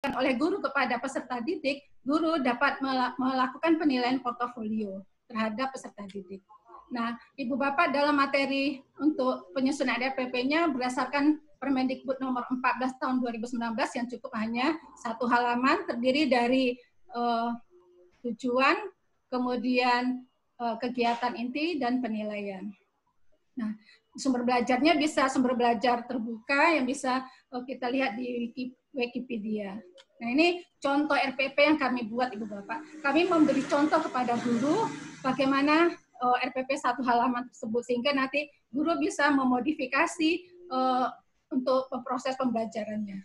oleh guru kepada peserta didik, guru dapat melakukan penilaian portofolio terhadap peserta didik. Nah, Ibu Bapak dalam materi untuk penyusunan RPP-nya berdasarkan Permendikbud nomor 14 tahun 2019 yang cukup hanya 1 halaman, terdiri dari tujuan, kemudian kegiatan inti, dan penilaian. Nah, sumber belajarnya bisa sumber belajar terbuka yang bisa kita lihat di Wikipedia. Nah, ini contoh RPP yang kami buat, Ibu Bapak. Kami memberi contoh kepada guru bagaimana RPP 1 halaman tersebut, sehingga nanti guru bisa memodifikasi untuk proses pembelajarannya.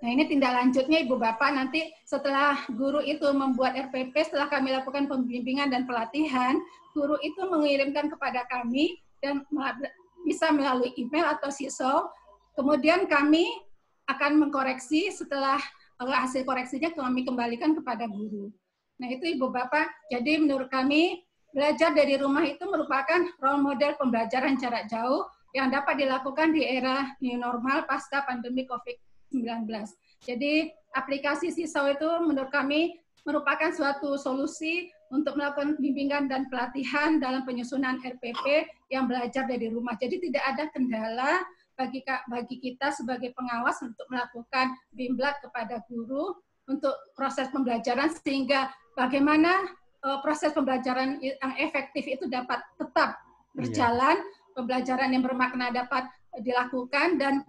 Nah, ini tindak lanjutnya, Ibu Bapak, nanti setelah guru itu membuat RPP, setelah kami lakukan pembimbingan dan pelatihan, guru itu mengirimkan kepada kami dan bisa melalui email atau siswa. Kemudian kami akan mengkoreksi, setelah hasil koreksinya kami kembalikan kepada guru. Nah, itu Ibu Bapak, jadi menurut kami belajar dari rumah itu merupakan role model pembelajaran jarak jauh yang dapat dilakukan di era new normal pasca pandemi COVID-19. Jadi aplikasi siswa itu menurut kami merupakan suatu solusi untuk melakukan bimbingan dan pelatihan dalam penyusunan RPP yang belajar dari rumah. Jadi tidak ada kendala bagi kita sebagai pengawas untuk melakukan bimblat kepada guru untuk proses pembelajaran, sehingga bagaimana proses pembelajaran yang efektif itu dapat tetap berjalan, pembelajaran yang bermakna dapat dilakukan, dan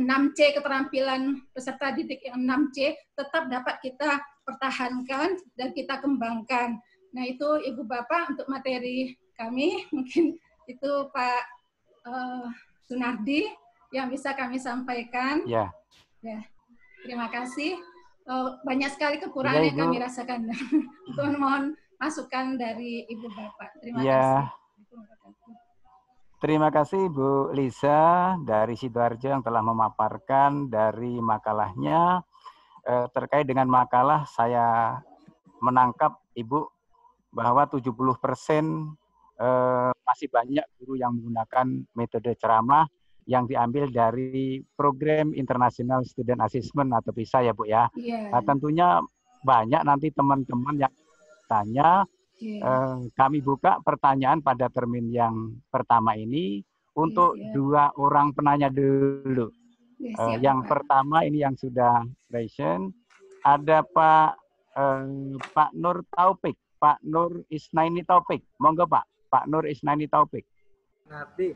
6C keterampilan peserta didik yang 6C tetap dapat kita pertahankan dan kita kembangkan. Nah, itu Ibu Bapak untuk materi kami, mungkin itu Pak Sunardi yang bisa kami sampaikan. Ya, terima kasih. Banyak sekali kekurangan yang kami rasakan. Mohon masukan dari Ibu Bapak. Terima kasih. Terima kasih Bu Lisa dari Sidoarjo yang telah memaparkan dari makalahnya. Terkait dengan makalah, saya menangkap Ibu bahwa 70% masih banyak guru yang menggunakan metode ceramah yang diambil dari program International Student Assessment atau PISA ya Bu ya. Nah, tentunya banyak nanti teman-teman yang tanya. Kami buka pertanyaan pada termin yang pertama ini untuk 2 orang penanya dulu. Yang pertama ini yang sudah present, ada Pak Nur Taufik, Pak Nur Isnaini Taufik. Monggo Pak, Pak Nur Isnaini Taufik. Nanti.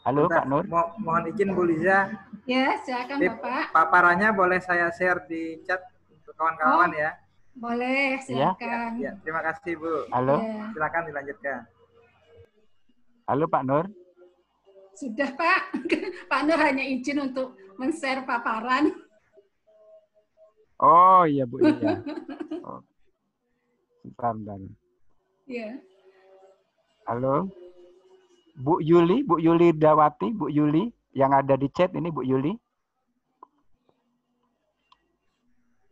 Halo Pak Nur. Mohon izin Bu Liza. Ya, silakan Bapak. Paparannya boleh saya share di chat untuk kawan-kawan ya. Boleh, silakan. Ya, terima kasih Bu. Halo. Silakan dilanjutkan. Halo Pak Nur. Sudah Pak. Pak Nur hanya izin untuk men-share paparan. Oh iya Bu, iya. Oh. Bentar. Iya. Halo. Bu Yuli Dawati, Bu Yuli yang ada di chat ini Bu Yuli.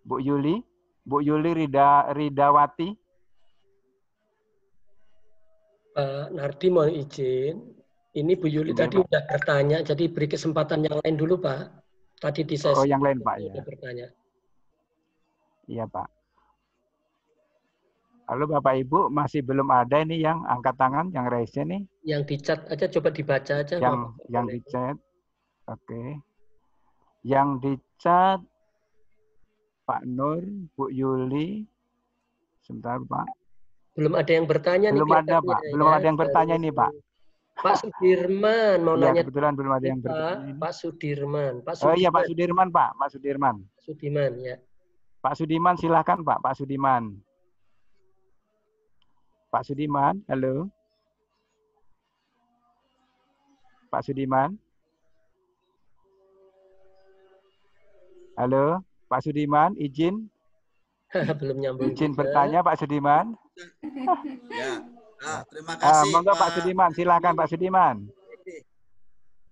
Bu Yuli Ridawati. Pak Nardi mohon izin. Ini Bu Yuli tadi sudah bertanya, jadi beri kesempatan yang lain dulu Pak. Tadi di sesi yang lain Pak ya. Bertanya. Iya Pak. Halo Bapak Ibu, masih belum ada ini yang angkat tangan, yang raise nih. Yang di chat aja, coba dibaca aja. Yang di chat. Oke. Yang di chat Pak Nur, Bu Yuli. Sebentar Pak. Belum ada yang bertanya belum nih. Ada Pak, belum ada yang bertanya ini Pak. Pak Sudirman mau nanya. Kebetulan belum ada yang bertanya. Pak Sudirman. Oh iya Pak Sudirman Pak, Pak Sudirman. Sudirman ya. Pak Sudirman silakan Pak, Pak Sudirman. Pak Sudirman, halo. Pak Sudirman. Halo, Pak Sudirman, izin. Belum nyambung. Izin bertanya Pak Sudirman. Ya, terima kasih. Monggo Pak Sudirman, silakan Pak Sudirman.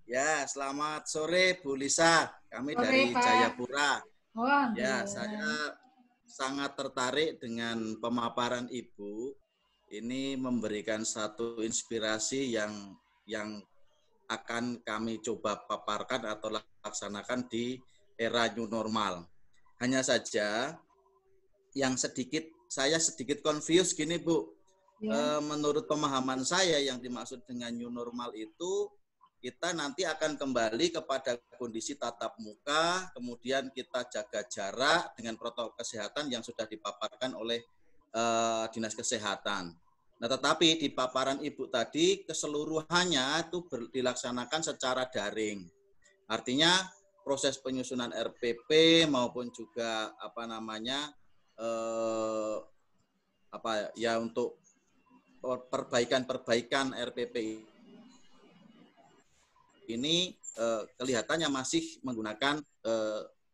Ya, selamat sore Bu Lisa. Kami dari Jayapura. Ya, saya sangat tertarik dengan pemaparan Ibu. Ini memberikan satu inspirasi yang akan kami coba paparkan atau laksanakan di era new normal. Hanya saja yang saya sedikit confused gini Bu. Ya. Menurut pemahaman saya yang dimaksud dengan new normal itu kita nanti akan kembali kepada kondisi tatap muka, kemudian kita jaga jarak dengan protokol kesehatan yang sudah dipaparkan oleh Dinas Kesehatan. Nah, tetapi di paparan Ibu tadi keseluruhannya itu dilaksanakan secara daring. Artinya proses penyusunan RPP maupun juga untuk perbaikan RPP ini kelihatannya masih menggunakan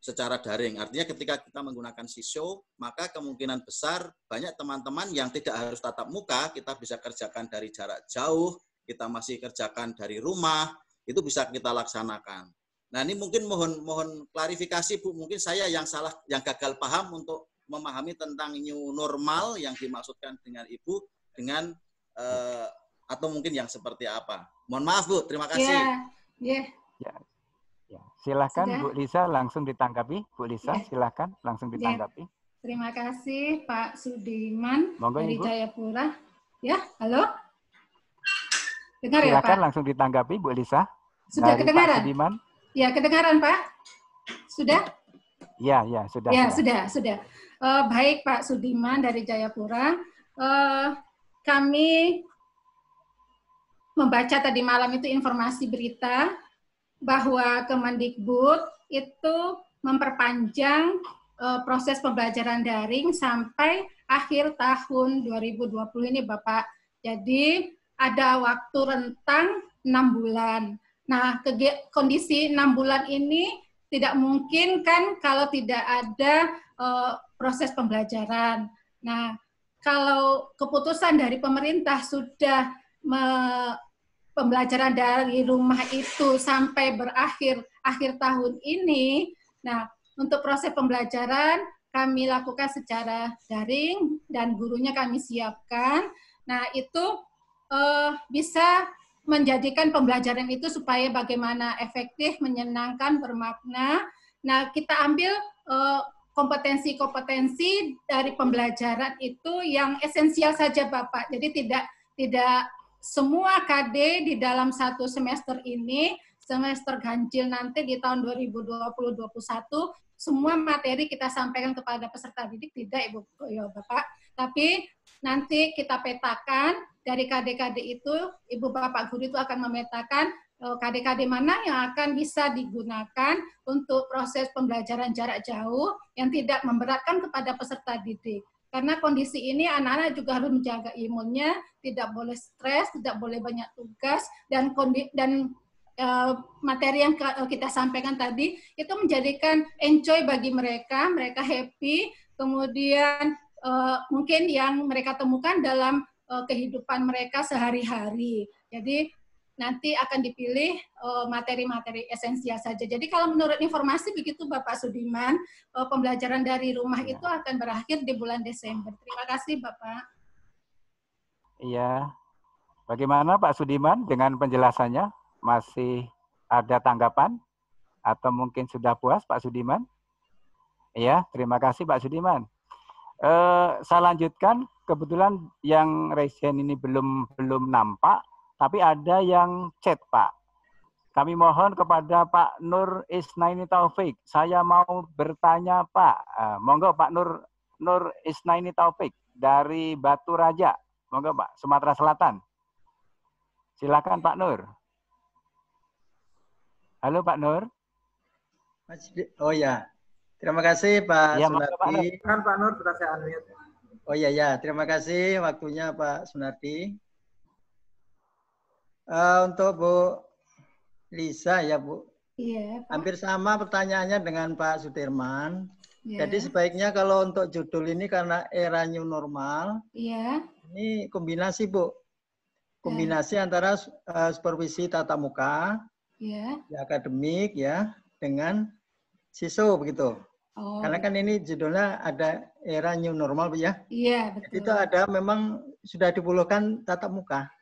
secara daring. Artinya ketika kita menggunakan sisyo, maka kemungkinan besar banyak teman-teman yang tidak harus tatap muka, kita bisa kerjakan dari jarak jauh, kita masih kerjakan dari rumah, itu bisa kita laksanakan. Nah, ini mungkin mohon klarifikasi Bu, mungkin saya yang salah, yang gagal paham untuk memahami tentang new normal yang dimaksudkan dengan Ibu dengan atau mungkin yang seperti apa. Mohon maaf Bu, terima kasih. Ya. Silakan Bu Lisa langsung ditanggapi. Bu Lisa, silakan langsung ditanggapi. Terima kasih Pak Sudiman dari Ibu. Jayapura. Ya, halo. Dengar silakan ya Pak? Langsung ditanggapi Bu Lisa. Sudah dari kedengaran? Pak Sudiman. Ya, kedengaran Pak? Sudah? Ya, sudah. Ya, sudah. Baik Pak Sudiman dari Jayapura. Kami membaca tadi malam itu informasi berita bahwa Kemendikbud itu memperpanjang proses pembelajaran daring sampai akhir tahun 2020 ini Bapak. Jadi ada waktu rentang 6 bulan. Nah, kondisi 6 bulan ini tidak mungkin kan kalau tidak ada proses pembelajaran. Nah, kalau keputusan dari pemerintah sudah pembelajaran dari rumah itu sampai berakhir akhir tahun ini, nah untuk proses pembelajaran kami lakukan secara daring dan gurunya kami siapkan. Nah itu bisa menjadikan pembelajaran itu supaya bagaimana efektif, menyenangkan, bermakna. Nah kita ambil kompetensi-kompetensi dari pembelajaran itu yang esensial saja Bapak. Jadi tidak semua KD di dalam satu semester ini, semester ganjil nanti di tahun 2020-2021, semua materi kita sampaikan kepada peserta didik, tidak Ibu Bapak. Tapi nanti kita petakan dari KD-KD itu, Ibu Bapak Guru itu akan memetakan KD-KD mana yang akan bisa digunakan untuk proses pembelajaran jarak jauh yang tidak memberatkan kepada peserta didik. Karena kondisi ini anak-anak juga harus menjaga imunnya, tidak boleh stres, tidak boleh banyak tugas, dan materi yang kita sampaikan tadi itu menjadikan enjoy bagi mereka, mereka happy, kemudian mungkin yang mereka temukan dalam kehidupan mereka sehari-hari. Jadi nanti akan dipilih materi-materi esensial saja. Jadi kalau menurut informasi begitu Bapak Sudiman, pembelajaran dari rumah itu akan berakhir di bulan Desember. Terima kasih Bapak. Iya. Bagaimana Pak Sudiman dengan penjelasannya? Masih ada tanggapan? Atau mungkin sudah puas Pak Sudiman? Iya, terima kasih Pak Sudiman. Saya lanjutkan, kebetulan yang resen ini belum nampak, tapi ada yang chat, Pak. Kami mohon kepada Pak Nur Isnaini Taufik. Saya mau bertanya, Pak. Monggo Pak Nur Isnaini Taufik dari Batu Raja. Monggo Pak, Sumatera Selatan. Silakan Pak Nur. Halo Pak Nur. Oh ya, terima kasih Pak Sunardi. Kan Pak Nur sudah saya unmute. Oh ya, terima kasih waktunya Pak Sunardi. Untuk Bu Lisa ya Bu, Pak. Hampir sama pertanyaannya dengan Pak Sudirman. Jadi sebaiknya kalau untuk judul ini karena era new normal, ini kombinasi Bu, kombinasi antara supervisi tatap muka, akademik ya, dengan siswa begitu. Karena kan ini judulnya ada era new normal Bu ya. Iya betul. Jadi itu ada memang sudah diperlukan tatap muka.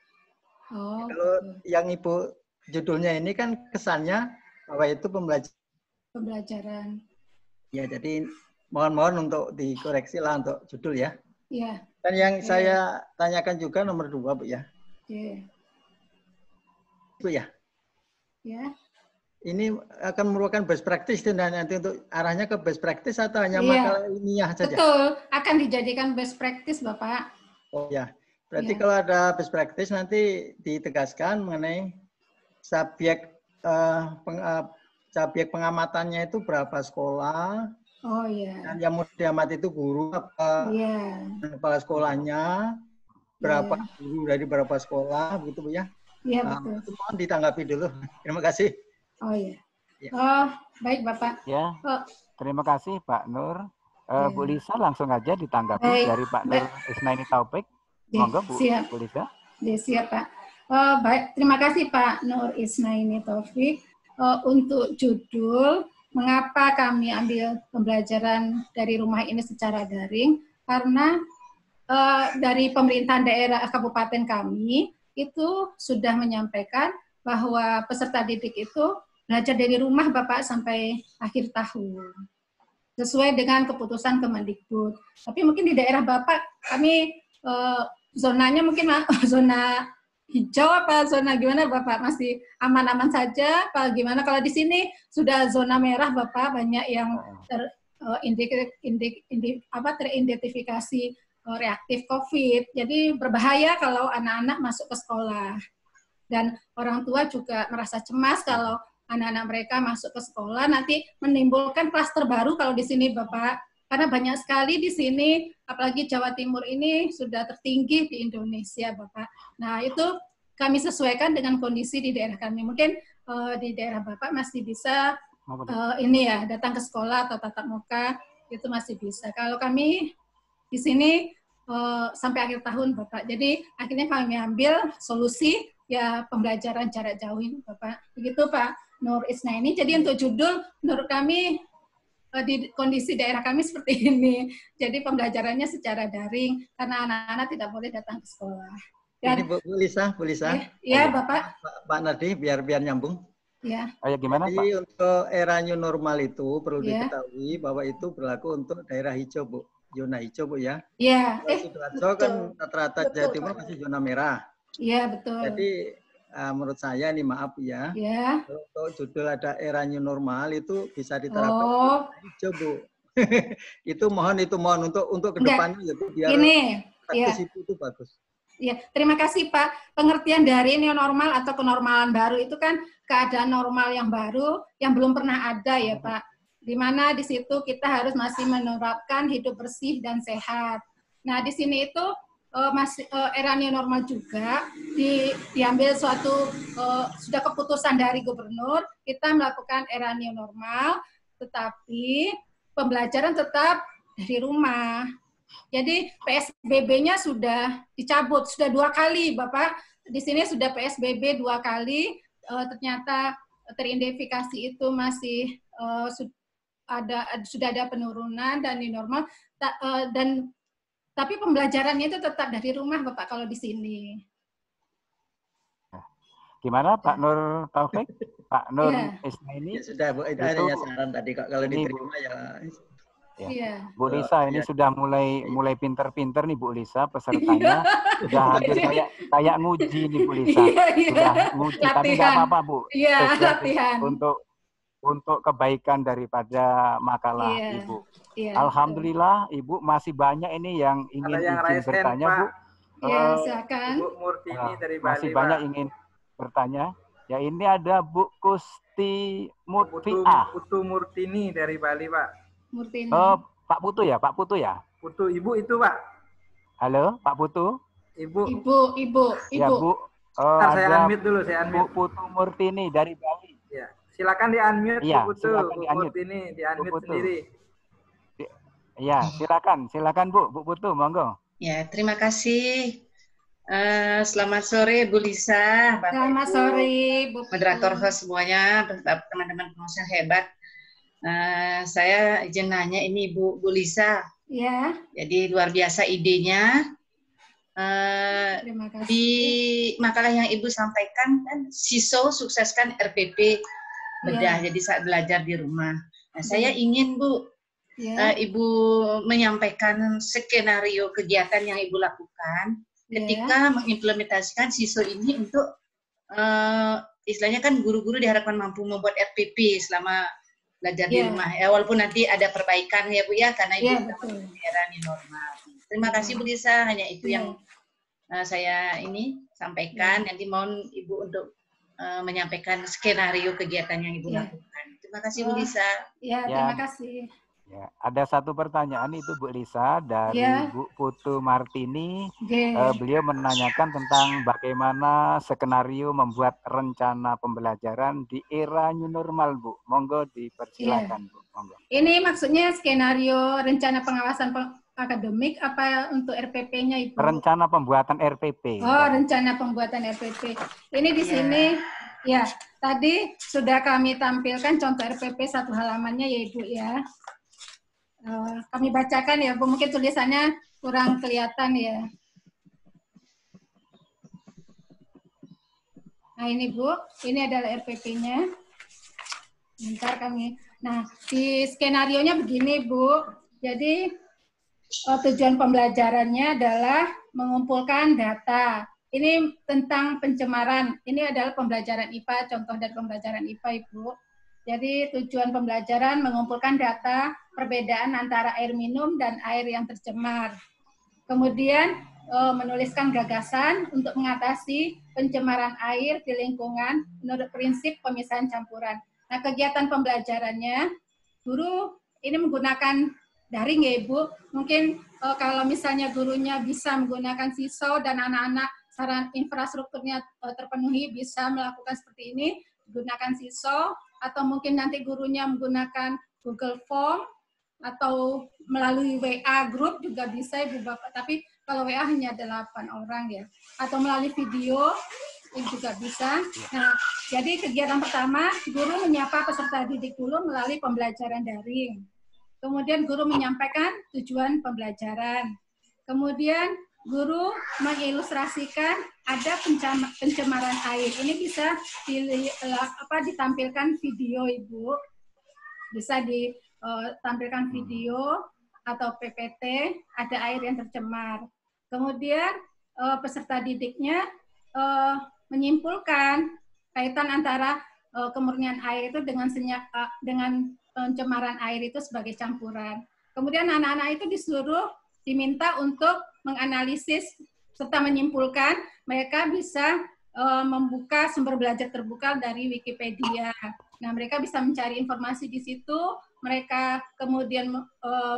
Kalau yang Ibu judulnya ini kan kesannya bahwa itu pembelajaran. Pembelajaran. Ya, jadi mohon untuk dikoreksi lah untuk judul ya. Iya. Dan yang saya tanyakan juga nomor 2, Bu ya. Bu ya. Ya. Ini akan merupakan best practice dan nanti untuk arahnya ke best practice atau hanya makalah ilmiah saja? Betul, akan dijadikan best practice, Bapak. Oh ya, berarti kalau ada best practice nanti ditegaskan mengenai subjek subjek pengamatannya itu berapa sekolah. Oh iya. Dan yang mau diamati itu guru apa, kepala sekolahnya, berapa guru dari berapa sekolah, begitu Bu ya? Iya betul. Mohon ditanggapi dulu. Terima kasih. Oh iya. Oh baik Bapak. Ya. Terima kasih Pak Nur. Bu Lisa langsung aja ditanggapi dari Pak Nur Isnaini Taufik. Monggo Bu, siap. Bu Lisa. Siap Pak. Baik, terima kasih Pak Nur Isnaini Taufik. Untuk judul, mengapa kami ambil pembelajaran dari rumah ini secara daring? Karena dari pemerintahan daerah kabupaten kami itu sudah menyampaikan bahwa peserta didik itu belajar dari rumah Bapak sampai akhir tahun. Sesuai dengan keputusan Kemendikbud. Tapi mungkin di daerah Bapak kami zonanya mungkin zona hijau apa zona gimana Bapak? Masih aman-aman saja apa gimana? Kalau di sini sudah zona merah Bapak, banyak yang teridentifikasi reaktif COVID. Jadi berbahaya kalau anak-anak masuk ke sekolah. Dan orang tua juga merasa cemas kalau anak-anak mereka masuk ke sekolah nanti menimbulkan klaster baru kalau di sini Bapak. Karena banyak sekali di sini, apalagi Jawa Timur ini sudah tertinggi di Indonesia Bapak. Nah itu kami sesuaikan dengan kondisi di daerah kami. Mungkin di daerah Bapak masih bisa datang ke sekolah atau tatap muka, itu masih bisa. Kalau kami di sini sampai akhir tahun Bapak. Jadi akhirnya kami ambil solusi ya pembelajaran jarak jauh ini Bapak. Begitu Pak Nur Isnaini. Jadi untuk judul menurut kami di kondisi daerah kami seperti ini. Jadi pembelajarannya secara daring karena anak-anak tidak boleh datang ke sekolah. Dan, ini Bu Lisa. Iya Bapak. Pak Nardi biar nyambung. Ya. Gimana Pak? Jadi untuk era new normal itu perlu diketahui bahwa itu berlaku untuk daerah hijau Bu. Zona hijau Bu ya. Iya. Sidoarjo kan rata-rata Jawa Timur masih zona merah. Iya betul. Jadi menurut saya ini maaf ya. Iya. Untuk judul ada era new normal itu bisa diterapkan hijau Bu. itu mohon untuk kedepannya ya Bu biar praktis itu bagus. Ya, terima kasih Pak. Pengertian dari new normal atau kenormalan baru itu kan keadaan normal yang baru yang belum pernah ada ya Pak. Di mana di situ kita harus masih menerapkan hidup bersih dan sehat. Nah, di sini itu masih era new normal juga diambil suatu sudah keputusan dari gubernur, kita melakukan era new normal, tetapi pembelajaran tetap dari rumah. Jadi PSBB-nya sudah dicabut, sudah 2 kali Bapak. Di sini sudah PSBB 2 kali, ternyata teridentifikasi itu masih sudah ada penurunan dan di normal. Tapi pembelajarannya itu tetap dari rumah Bapak kalau di sini. Gimana Pak Nur Taufik? Pak Nur Isnaini? Sudah Bu, itu adanya saran tadi kalau diterima ya. Ya. Bu Lisa ini sudah mulai pinter-pinter nih Bu Lisa pesertanya sudah hampir kayak nguji nih Bu Lisa sudah nguji latihan. Tapi nggak apa-apa Bu latihan untuk kebaikan daripada makalah Ibu. Alhamdulillah Ibu masih banyak ini yang ingin izin bertanya Bu. Silakan. Bu Murtini dari Bali. Masih banyak ingin bertanya. Ya ini ada Bu Kusti Mutfiah. Putu Murtini dari Bali Pak. Murtini. Pak Putu ya, Pak Putu ya? Putu, Ibu itu Pak. Halo, Pak Putu? Ibu. Ya Bu. Saya unmute dulu, saya unmute. Bu Putu Murtini dari Bali. Ya, silakan di-unmute ya, Bu Putu. Bu Murtini di-unmute sendiri. Ya, silakan Bu Putu, monggo. Ya, terima kasih. Selamat sore Bu Lisa, Bapak Selamat Ibu, sore Bu moderator host semuanya, teman-teman pengusaha hebat. Saya izin nanya ini Bu Lisa. Ya. Jadi luar biasa idenya. Terima kasih. Di makalah yang Ibu sampaikan kan SISO sukseskan RPP bedah. Jadi saat belajar di rumah. Nah, saya ingin Bu Ibu menyampaikan skenario kegiatan yang Ibu lakukan ketika mengimplementasikan SISO ini untuk istilahnya kan guru-guru diharapkan mampu membuat RPP selama belajar di rumah ya, walaupun nanti ada perbaikan ya Bu ya, karena Ibu era new normal. Terima kasih Bu Lisa, hanya itu yang saya ini sampaikan. Nanti mohon Ibu untuk menyampaikan skenario kegiatan yang Ibu lakukan. Terima kasih Bu Lisa. Ya, terima kasih. Ya, ada satu pertanyaan itu Bu Lisa dari Bu Putu Martini. Beliau menanyakan tentang bagaimana skenario membuat rencana pembelajaran di era new normal, Bu. Monggo dipersilakan, Bu. Monggo. Ini maksudnya skenario rencana pengawasan akademik apa untuk RPP-nya, Ibu? Rencana pembuatan RPP. Oh, rencana pembuatan RPP. Ini di sini, ya, tadi sudah kami tampilkan contoh RPP satu halamannya ya, Ibu ya. Kami bacakan ya, Bu. Mungkin tulisannya kurang kelihatan ya. Nah ini Bu, ini adalah RPP-nya. Bentar kami. Nah di skenario-nya begini Bu. Jadi tujuan pembelajarannya adalah mengumpulkan data. Ini tentang pencemaran. Ini adalah pembelajaran IPA, contoh dari pembelajaran IPA Ibu. Jadi tujuan pembelajaran mengumpulkan data perbedaan antara air minum dan air yang tercemar. Kemudian menuliskan gagasan untuk mengatasi pencemaran air di lingkungan menurut prinsip pemisahan campuran. Nah, kegiatan pembelajarannya, guru ini menggunakan daring ya Ibu. Mungkin kalau misalnya gurunya bisa menggunakan SISO dan anak-anak sarana infrastrukturnya terpenuhi bisa melakukan seperti ini, gunakan SISO, atau mungkin nanti gurunya menggunakan Google Form atau melalui WA group juga bisa Ibu Bapak, tapi kalau WA hanya 8 orang ya, atau melalui video ini juga bisa. Nah, jadi kegiatan pertama guru menyapa peserta didik dulu melalui pembelajaran daring. Kemudian guru menyampaikan tujuan pembelajaran. Kemudian guru mengilustrasikan ada pencemaran air. Ini bisa ditampilkan video Ibu. Bisa ditampilkan video atau PPT, ada air yang tercemar. Kemudian peserta didiknya menyimpulkan kaitan antara kemurnian air itu dengan pencemaran air itu sebagai campuran. Kemudian anak-anak itu diminta untuk menganalisis serta menyimpulkan. Mereka bisa membuka sumber belajar terbuka dari Wikipedia. Nah, mereka bisa mencari informasi di situ. Mereka kemudian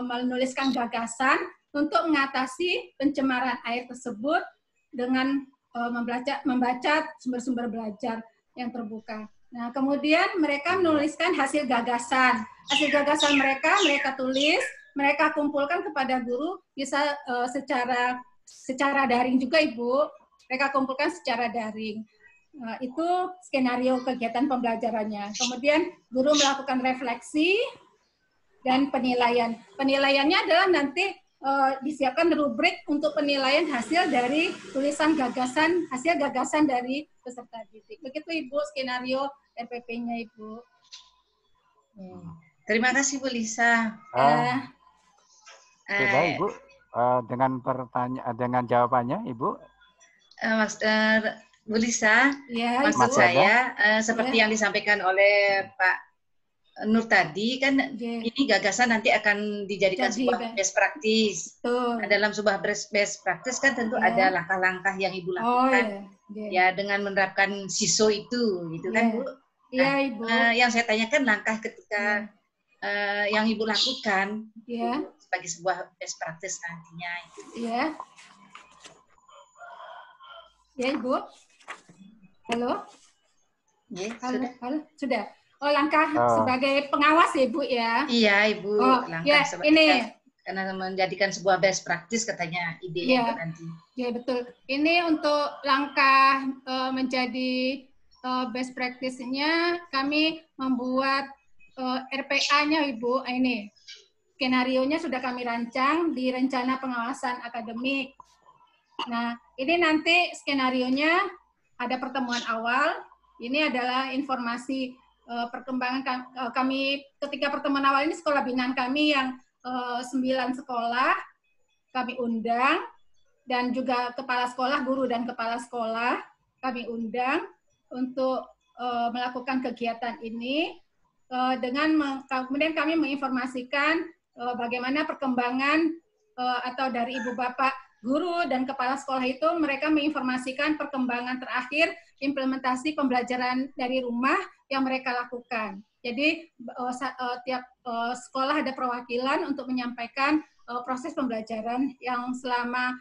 menuliskan gagasan untuk mengatasi pencemaran air tersebut dengan membaca sumber-sumber belajar yang terbuka. Nah, kemudian mereka menuliskan hasil gagasan. Hasil gagasan mereka tulis, mereka kumpulkan kepada guru, bisa secara daring juga Ibu. Mereka kumpulkan secara daring. Nah, itu skenario kegiatan pembelajarannya. Kemudian guru melakukan refleksi dan penilaian. Penilaiannya adalah nanti disiapkan rubrik untuk penilaian hasil dari tulisan gagasan, hasil gagasan dari peserta didik. Begitu Ibu skenario RPP-nya Ibu. Terima kasih Bu Lisa. Sudah Ibu, dengan jawabannya Ibu. Bu Lisa, maksud saya seperti yang disampaikan oleh Pak Nur tadi kan ini gagasan nanti akan dijadikan sebuah best practice. Nah, dalam sebuah best practice kan tentu ada langkah-langkah yang Ibu lakukan ya dengan menerapkan SISO itu gitu kan Bu. Nah, Ibu. Yang saya tanyakan langkah ketika yang Ibu lakukan sebagai sebuah best practice nantinya itu. Ya Ibu. Halo. Sudah. Oh, langkah sebagai pengawas ya Ibu ya? Iya Ibu, langkah sebagai karena menjadikan sebuah best practice katanya idenya nanti. Ya betul. Ini untuk langkah menjadi best practice-nya kami membuat RPA-nya Ibu. Ini skenario-nya sudah kami rancang di rencana pengawasan akademik. Nah, ini nanti skenario-nya ada pertemuan awal. Ini adalah informasi perkembangan kami ketika pertemuan awal ini sekolah binaan kami yang 9 sekolah kami undang, dan juga kepala sekolah, guru dan kepala sekolah kami undang untuk melakukan kegiatan ini, kemudian kami menginformasikan bagaimana perkembangan atau dari ibu bapak guru dan kepala sekolah itu, mereka menginformasikan perkembangan terakhir implementasi pembelajaran dari rumah yang mereka lakukan. Jadi tiap sekolah ada perwakilan untuk menyampaikan proses pembelajaran yang selama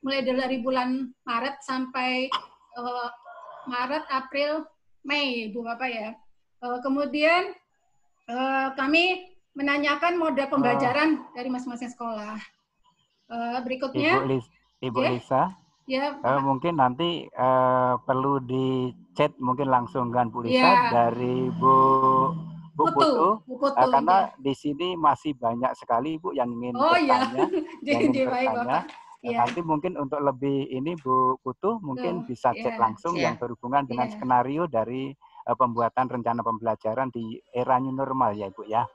mulai dari bulan Maret sampai Maret, April, Mei, Bu Bapak ya. Kemudian kami menanyakan model pembelajaran dari masing-masing sekolah. Berikutnya, Ibu Lisa, ya, mungkin nanti perlu di chat mungkin langsung dengan Bu Lisa dari Bu Putu, karena di sini masih banyak sekali Bu yang ingin bertanya, Nanti mungkin untuk lebih ini Bu Putu mungkin bisa chat langsung yang berhubungan dengan skenario dari pembuatan rencana pembelajaran di era new normal ya Ibu ya.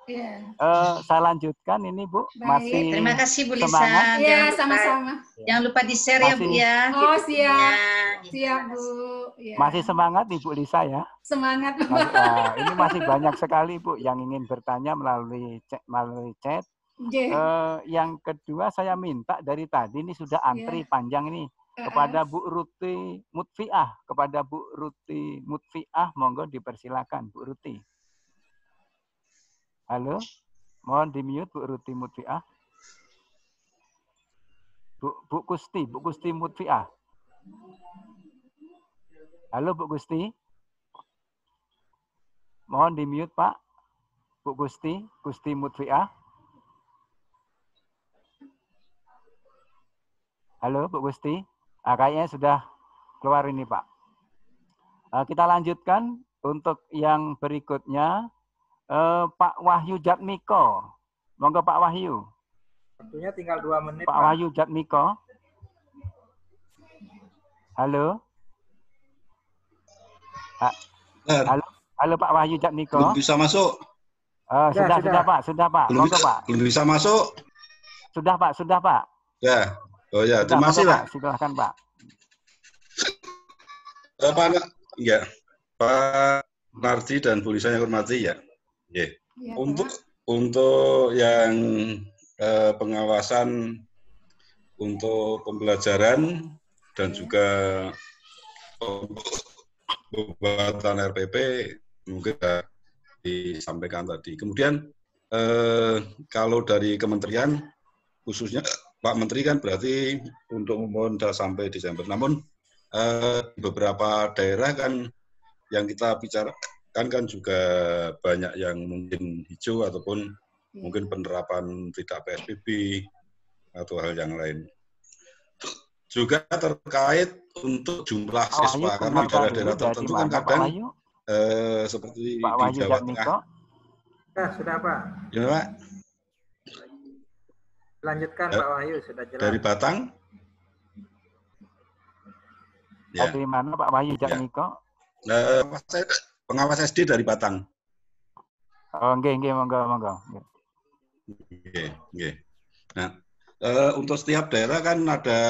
Saya lanjutkan ini Bu. Baik. Masih terima kasih Bu Lisa. Semangat. Iya, sama-sama. Jangan lupa di-share ya Bu ya. Oh, siap. Siap Bu. Ya. Masih semangat Ibu Lisa ya. Semangat Bu. Ini masih banyak sekali Bu yang ingin bertanya melalui chat. Yang kedua saya minta dari tadi ini sudah antri panjang ini. Kepada Bu Ruti Mutfiah, monggo dipersilakan Bu Ruti. Halo, mohon di mute Bu Ruti Mutfiah. Bu Gusti Mutfiah. Halo Bu Gusti. Mohon di mute Pak. Bu Gusti Mutfiah. Halo Bu Gusti. Kayaknya sudah keluar ini Pak. Kita lanjutkan untuk yang berikutnya. Pak Wahyu Jatmiko. Monggo Pak Wahyu. Waktunya tinggal 2 menit. Pak Wahyu Jatmiko. Halo. Halo Pak Wahyu Jatmiko. Belum bisa masuk. Sudah Pak. Monggo Pak. Belum bisa masuk. Sudah Pak. Ya. Oh ya, terima kasih Pak. Silakan Pak. Pak Nardi dan Bu Lisa yang hormati ya. Yeah. Ya, untuk yang pengawasan untuk pembelajaran dan juga pembuatan RPP mungkin disampaikan tadi. Kemudian kalau dari kementerian khususnya Pak Menteri kan berarti untuk memohon sampai Desember. Namun beberapa daerah kan yang kita bicarakan kan juga banyak yang mungkin hijau ataupun mungkin penerapan tidak PSBB atau hal yang lain. Juga terkait untuk jumlah siswa karena di daerah-daerah tertentu kan kadang seperti di Jawa Tengah. Sudah Pak. Ya Pak. Lanjutkan Pak Wahyu, sudah jelas. Dari Batang? Ya. Dari mana Pak Wahyu Jatmiko? Pengawas SD dari Batang. Oh, monggo. Nggih. Nah, untuk setiap daerah kan ada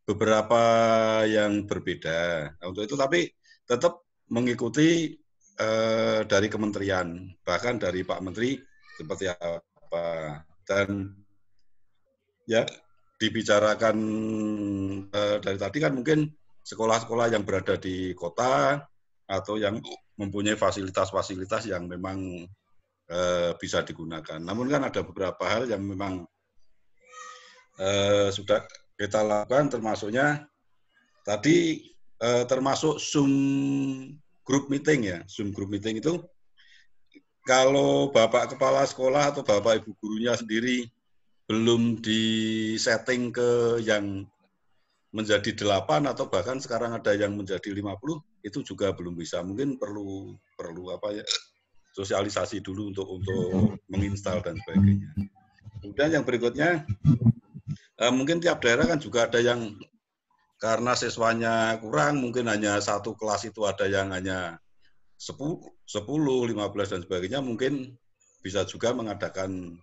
beberapa yang berbeda. Nah, untuk itu tapi tetap mengikuti dari kementerian, bahkan dari Pak Menteri seperti apa. Dan ya dibicarakan dari tadi kan mungkin sekolah-sekolah yang berada di kota atau yang mempunyai fasilitas-fasilitas yang memang bisa digunakan. Namun kan ada beberapa hal yang memang sudah kita lakukan, termasuknya tadi termasuk Zoom group meeting ya. Zoom group meeting itu kalau Bapak Kepala Sekolah atau Bapak Ibu gurunya sendiri belum di-setting ke yang menjadi 8 atau bahkan sekarang ada yang menjadi 50, itu juga belum bisa. Mungkin perlu sosialisasi dulu untuk menginstal dan sebagainya. Kemudian yang berikutnya, mungkin tiap daerah kan juga ada yang karena siswanya kurang, mungkin hanya satu kelas itu ada yang hanya 10, 15 dan sebagainya, mungkin bisa juga mengadakan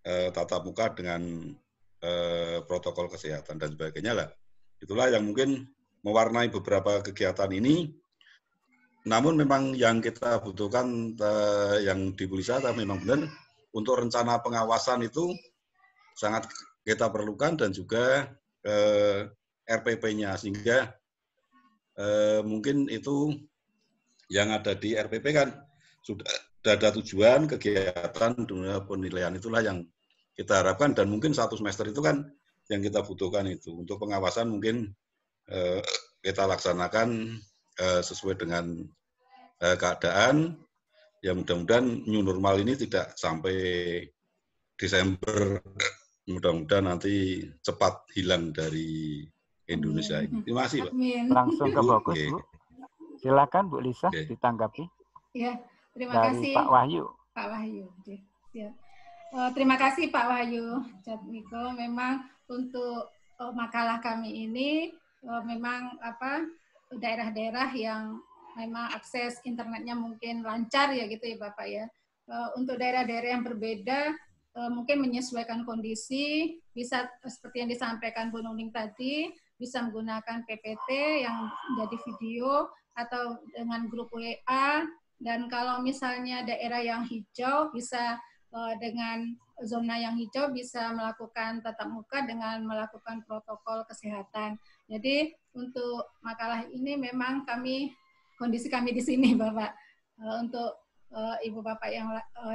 tatap muka dengan protokol kesehatan dan sebagainya lah. Itulah yang mungkin mewarnai beberapa kegiatan ini. Namun memang yang kita butuhkan yang di Bu Lisa memang benar untuk rencana pengawasan itu sangat kita perlukan dan juga RPP-nya, sehingga mungkin itu yang ada di RPP kan sudah ada tujuan kegiatan dunia penilaian, itulah yang kita harapkan, dan mungkin 1 semester itu kan yang kita butuhkan itu. Untuk pengawasan mungkin kita laksanakan sesuai dengan keadaan. Ya mudah-mudahan new normal ini tidak sampai Desember, mudah-mudahan nanti cepat hilang dari Indonesia ini. Terima kasih, Pak. Langsung ke fokus, Bu. Silakan Bu Lisa ditanggapi. Ya, terima dari kasih Pak Wahyu. Pak Wahyu. Ya. Terima kasih Pak Wahyu Jatmiko. Memang untuk makalah kami ini memang daerah-daerah yang memang akses internetnya mungkin lancar ya gitu ya Bapak ya. Untuk daerah-daerah yang berbeda mungkin menyesuaikan kondisi, bisa seperti yang disampaikan Bu Nuning tadi, bisa menggunakan PPT yang menjadi video atau dengan grup WA, dan kalau misalnya daerah yang hijau bisa dengan zona yang hijau bisa melakukan tatap muka dengan melakukan protokol kesehatan. Jadi untuk makalah ini memang kondisi kami di sini Bapak, untuk Ibu Bapak yang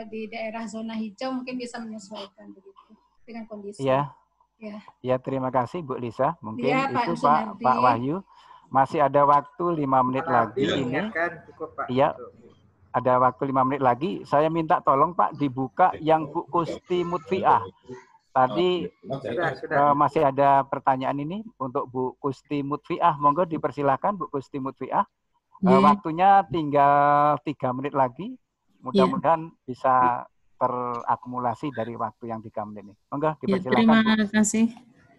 di daerah zona hijau mungkin bisa menyesuaikan begitu dengan kondisi. Iya. Ya. Ya, terima kasih Bu Lisa. Mungkin ya, itu Pak Wahyu. Masih ada waktu 5 menit lagi ini. Iya. Ada waktu 5 menit lagi. Saya minta tolong Pak dibuka yang Bu Kusti Mutfiah. Tadi masih ada pertanyaan ini untuk Bu Kusti Mutfiah. Monggo dipersilakan Bu Kusti Mutfiah. Waktunya tinggal 3 menit lagi. Mudah-mudahan bisa terakumulasi dari waktu yang 3 menit ini. Monggo dipersilakan.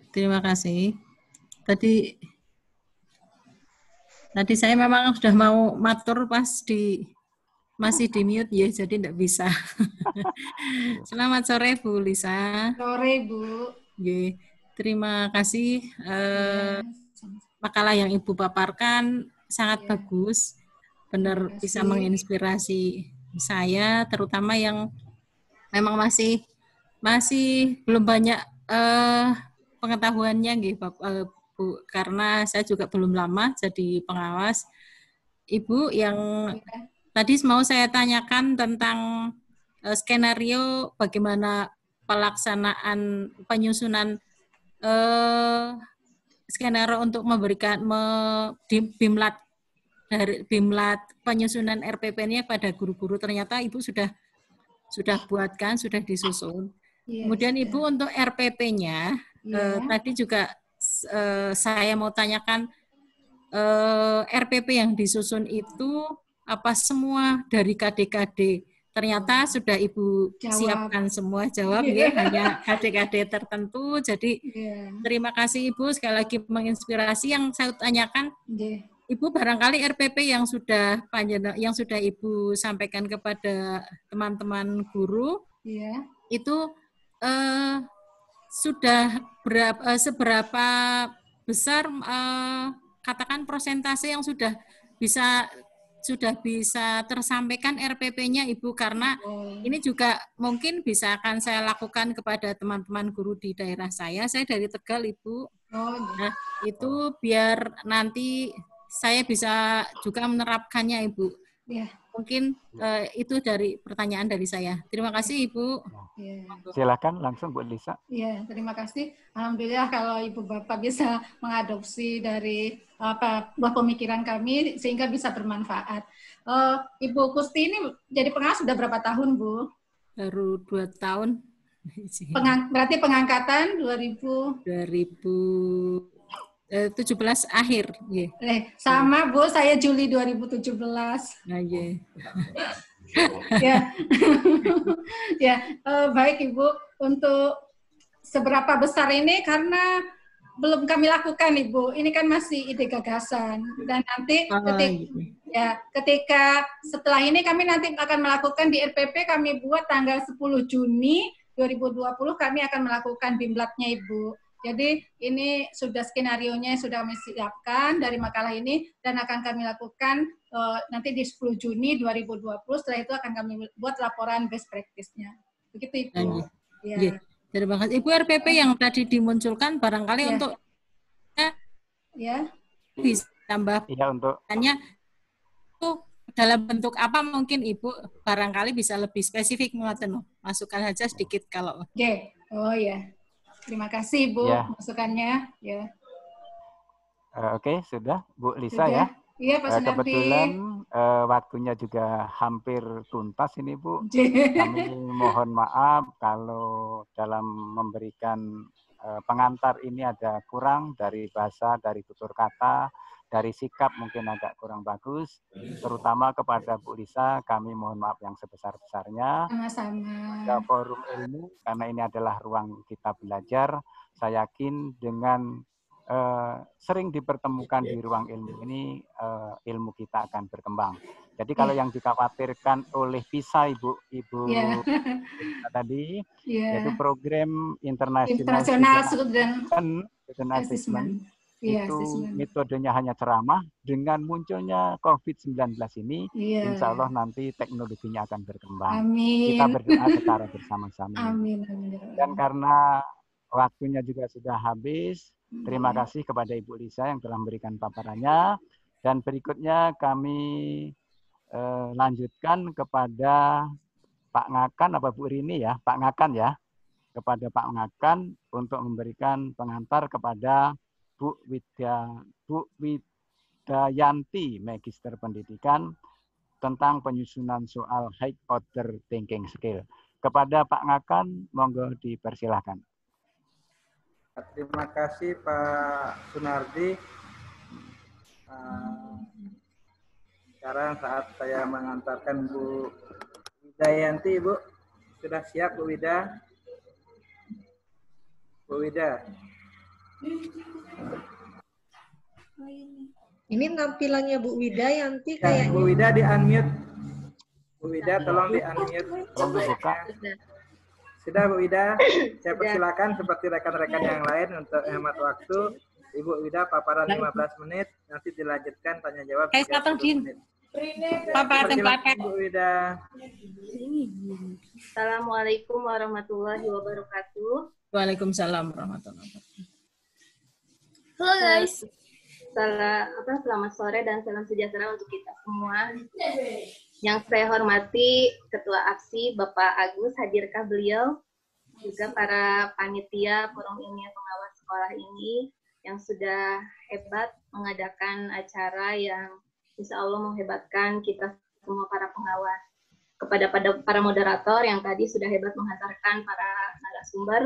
Terima kasih. Tadi saya memang sudah mau matur pas masih di mute ya, jadi tidak bisa. Selamat sore Bu Lisa. Sore Bu. Terima kasih. Makalah yang Ibu paparkan sangat bagus, benar bisa menginspirasi saya, terutama yang memang masih belum banyak pengetahuannya, Bu, karena saya juga belum lama jadi pengawas. Ibu yang tadi mau saya tanyakan tentang skenario bagaimana pelaksanaan penyusunan skenario untuk memberikan BIMLAT penyusunan RPP-nya pada guru-guru. Ternyata Ibu sudah buatkan, sudah disusun. Kemudian Ibu untuk RPP-nya tadi juga saya mau tanyakan RPP yang disusun itu apa semua dari KD-KD? Ternyata sudah Ibu siapkan semua jawab ya, hanya KD-KD tertentu. Jadi terima kasih Ibu, sekali lagi menginspirasi. Yang saya tanyakan, Ibu barangkali RPP yang sudah Ibu sampaikan kepada teman-teman guru, itu sudah seberapa besar katakan persentase yang sudah bisa tersampaikan RPP-nya Ibu, karena ini juga mungkin bisa akan saya lakukan kepada teman-teman guru di daerah saya. Saya dari Tegal Ibu. Nah, itu biar nanti saya bisa juga menerapkannya Ibu. Mungkin itu dari pertanyaan dari saya. Terima kasih Ibu. Silakan langsung Bu Lisa. Iya, terima kasih. Alhamdulillah kalau Ibu Bapak bisa mengadopsi dari buah pemikiran kami sehingga bisa bermanfaat. Ibu Kusti ini jadi pengawas sudah berapa tahun, Bu? Baru 2 tahun. Berarti pengangkatan 2017 akhir. Sama Bu, saya Juli 2017. Baik Ibu, untuk seberapa besar ini karena belum kami lakukan Ibu, ini kan masih ide gagasan, dan nanti ketika setelah ini kami nanti akan melakukan di RPP, kami buat tanggal 10 Juni 2020 kami akan melakukan bimblatnya Ibu. Jadi ini sudah skenarionya sudah kami siapkan dari makalah ini dan akan kami lakukan nanti di 10 Juni 2020. Setelah itu akan kami buat laporan best practice-nya. Begitu Ibu. Ya. Terima kasih. Ibu RPP yang tadi dimunculkan barangkali untuk bisa tambah tanya itu dalam bentuk apa mungkin Ibu barangkali bisa lebih spesifik masukkan saja sedikit kalau. Oh ya. Terima kasih Bu masukannya ya. Oke, sudah Bu Lisa sudah. Ya. Iya Pak Sunardi. Kebetulan waktunya juga hampir tuntas ini Bu. Kami mohon maaf kalau dalam memberikan pengantar ini ada kurang dari bahasa, dari tutur kata, dari sikap mungkin agak kurang bagus. Terutama kepada Bu Lisa kami mohon maaf yang sebesar-besarnya. Sama-sama. Pada forum ilmu karena ini adalah ruang kita belajar. Saya yakin dengan sering dipertemukan di ruang ilmu ini, ilmu kita akan berkembang. Jadi kalau yang dikhawatirkan oleh PISA Ibu tadi, yaitu program internasional student assessment, itu metodenya hanya ceramah. Dengan munculnya COVID-19 ini, insya Allah nanti teknologinya akan berkembang. Amin. Kita berdoa secara bersama-sama. Amin. Dan karena waktunya juga sudah habis, terima kasih kepada Ibu Lisa yang telah memberikan paparannya. Dan berikutnya kami lanjutkan kepada Pak Ngakan, apa Bu Rini ya? Pak Ngakan ya. Kepada Pak Ngakan untuk memberikan pengantar kepada Bu Widayanti, Magister Pendidikan, tentang penyusunan soal high order thinking skill. Kepada Pak Ngakan, monggo dipersilahkan. Terima kasih Pak Sunardi. Sekarang saat saya mengantarkan Bu Widayanti, Bu. Sudah siap Bu Wida? Bu Wida. Ini tampilannya Bu Widayanti kayaknya. Bu Wida di-unmute. Bu Wida tolong di-unmute. Sudah Bu Wida, saya persilakan seperti rekan-rekan yang lain untuk hemat waktu. Ibu Wida paparan 15 menit, nanti dilanjutkan tanya jawab 30 menit. Persilakan Bu Wida. Assalamualaikum warahmatullahi wabarakatuh. Waalaikumsalam warahmatullahi wabarakatuh. Halo guys. Selamat sore dan salam sejahtera untuk kita semua. Yang saya hormati Ketua APSI Bapak Agus, hadirkah beliau? Juga para panitia forum ilmiah pengawas sekolah ini yang sudah hebat mengadakan acara yang insya Allah menghebatkan kita semua para pengawas. Kepada para moderator yang tadi sudah hebat menghantarkan para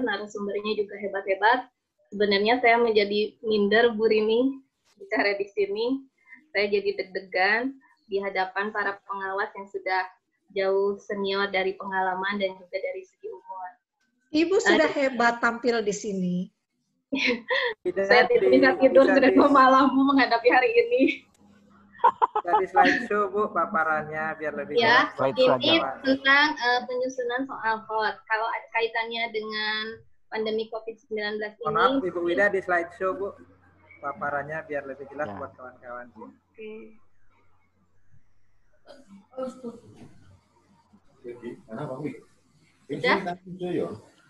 narasumbernya juga hebat-hebat. Sebenarnya saya menjadi minder Bu Rini bicara di sini. Saya jadi deg-degan di hadapan para pengawas yang sudah jauh senior dari pengalaman dan juga dari segi umur. Ibu sudah hebat tampil di sini. Saya tidak bisa tidur sudah 2 malam menghadapi hari ini. Dari slideshow Bu paparannya biar lebih ya. Ini tentang penyusunan soal HOT. Kalau ada kaitannya dengan pandemi COVID-19 ini. Maaf Ibu Wida di slideshow Bu paparannya biar lebih jelas buat kawan-kawan. Oke.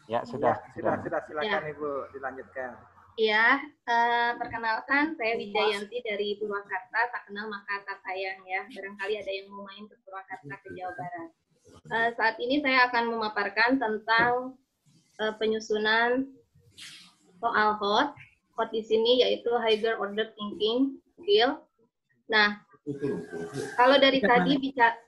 Ya, sudah. Silakan ya. Ibu dilanjutkan. Ya, perkenalkan saya Widayanti dari Purwakarta, tak kenal maka tak sayang ya. Barangkali ada yang mau main ke Purwakarta ke Jawa Barat. Saat ini saya akan memaparkan tentang penyusunan soal HOT. HOT di sini yaitu Higher Order Thinking Skill. Nah, kalau dari tadi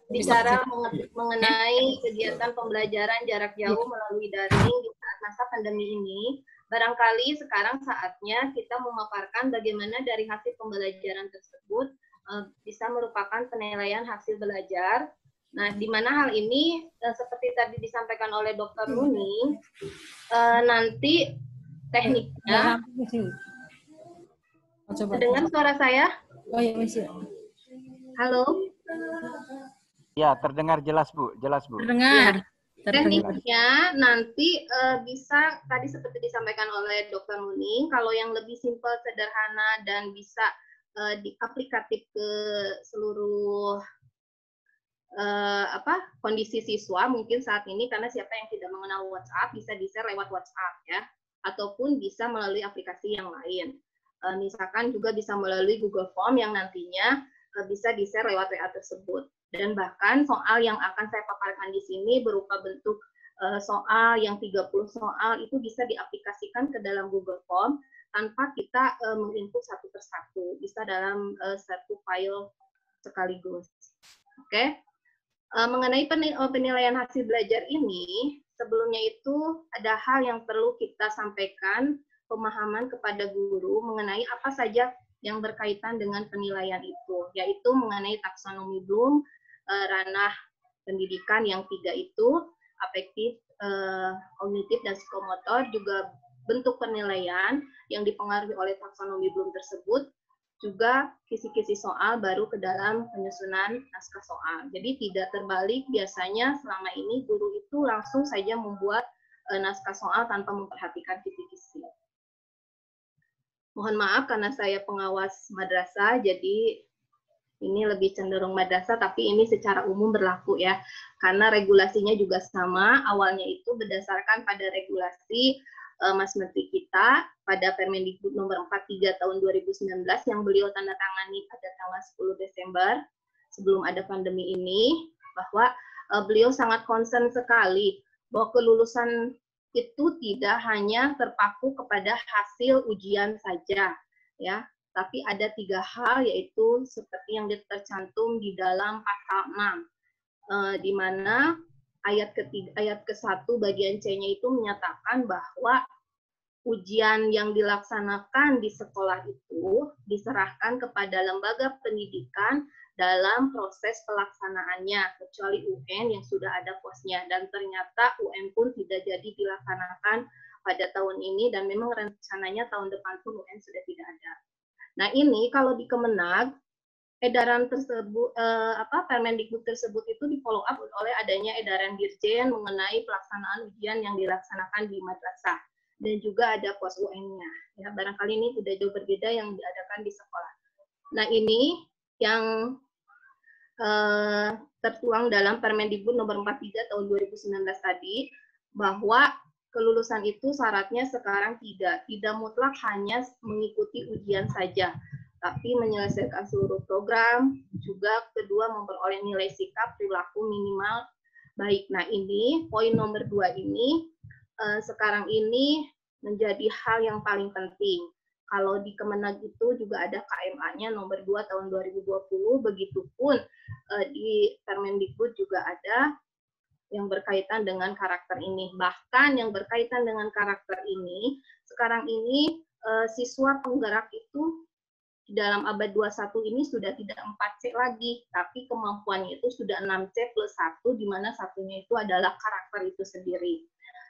bicara mengenai kegiatan pembelajaran jarak jauh melalui daring di saat masa pandemi ini, barangkali sekarang saatnya kita memaparkan bagaimana dari hasil pembelajaran tersebut bisa merupakan penilaian hasil belajar. Nah, di mana hal ini seperti tadi disampaikan oleh Dr. Nuni, nanti tekniknya. Dengar suara saya? Oh ya, masih. Halo? Ya, terdengar jelas Bu, jelas Bu. Terdengar. Tekniknya nanti bisa tadi seperti disampaikan oleh Dr. Muning, kalau yang lebih simpel, sederhana dan bisa diaplikatif ke seluruh kondisi siswa mungkin saat ini, karena siapa yang tidak mengenal WhatsApp bisa di-share lewat WhatsApp ya, ataupun bisa melalui aplikasi yang lain. Misalkan juga bisa melalui Google Form yang nantinya bisa di-share lewat WA tersebut. Dan bahkan soal yang akan saya paparkan di sini berupa bentuk soal yang 30 soal itu bisa diaplikasikan ke dalam Google Form tanpa kita menginput satu persatu, bisa dalam satu file sekaligus. Oke. Mengenai penilaian hasil belajar ini, sebelumnya itu ada hal yang perlu kita sampaikan, pemahaman kepada guru mengenai apa saja yang berkaitan dengan penilaian itu, yaitu mengenai taksonomi Bloom, ranah pendidikan yang 3 itu, afektif, kognitif, dan psikomotor, juga bentuk penilaian yang dipengaruhi oleh taksonomi Bloom tersebut, juga kisi-kisi soal baru ke dalam penyusunan naskah soal. Jadi tidak terbalik, biasanya selama ini guru itu langsung saja membuat naskah soal tanpa memperhatikan kisi-kisi. Mohon maaf karena saya pengawas madrasah, jadi ini lebih cenderung madrasah, tapi ini secara umum berlaku ya. Karena regulasinya juga sama, awalnya itu berdasarkan pada regulasi Mas Menteri kita pada Permendikbud nomor 43 tahun 2019 yang beliau tanda tangani pada tanggal 10 Desember sebelum ada pandemi ini, bahwa beliau sangat concern sekali bahwa kelulusan itu tidak hanya terpaku kepada hasil ujian saja, ya. Tapi ada 3 hal, yaitu seperti yang tercantum di dalam pasal 6, di mana ayat ke-1 bagian C-nya itu menyatakan bahwa ujian yang dilaksanakan di sekolah itu diserahkan kepada lembaga pendidikan dalam proses pelaksanaannya, kecuali UN yang sudah ada posnya. Dan ternyata UN pun tidak jadi dilaksanakan pada tahun ini, dan memang rencananya tahun depan pun UN sudah tidak ada. Nah ini kalau di Kemenag, edaran tersebut, Permendikbud tersebut itu di follow up oleh adanya edaran Dirjen mengenai pelaksanaan ujian yang dilaksanakan di madrasah, dan juga ada pos UN-nya. Ya, barangkali ini tidak jauh berbeda yang diadakan di sekolah. Nah ini yang tertuang dalam Permendikbud nomor 43 tahun 2019 tadi, bahwa kelulusan itu syaratnya sekarang tidak mutlak hanya mengikuti ujian saja, tapi menyelesaikan seluruh program, juga kedua memperoleh nilai sikap perilaku minimal baik. Nah ini poin nomor 2 ini sekarang ini menjadi hal yang paling penting. Kalau di Kemenag itu juga ada KMA-nya nomor 2 tahun 2020, begitupun di Permendikbud juga ada yang berkaitan dengan karakter ini. Bahkan yang berkaitan dengan karakter ini, sekarang ini siswa penggerak itu di dalam abad 21 ini sudah tidak 4C lagi, tapi kemampuannya itu sudah 6C plus 1, di mana satunya itu adalah karakter itu sendiri.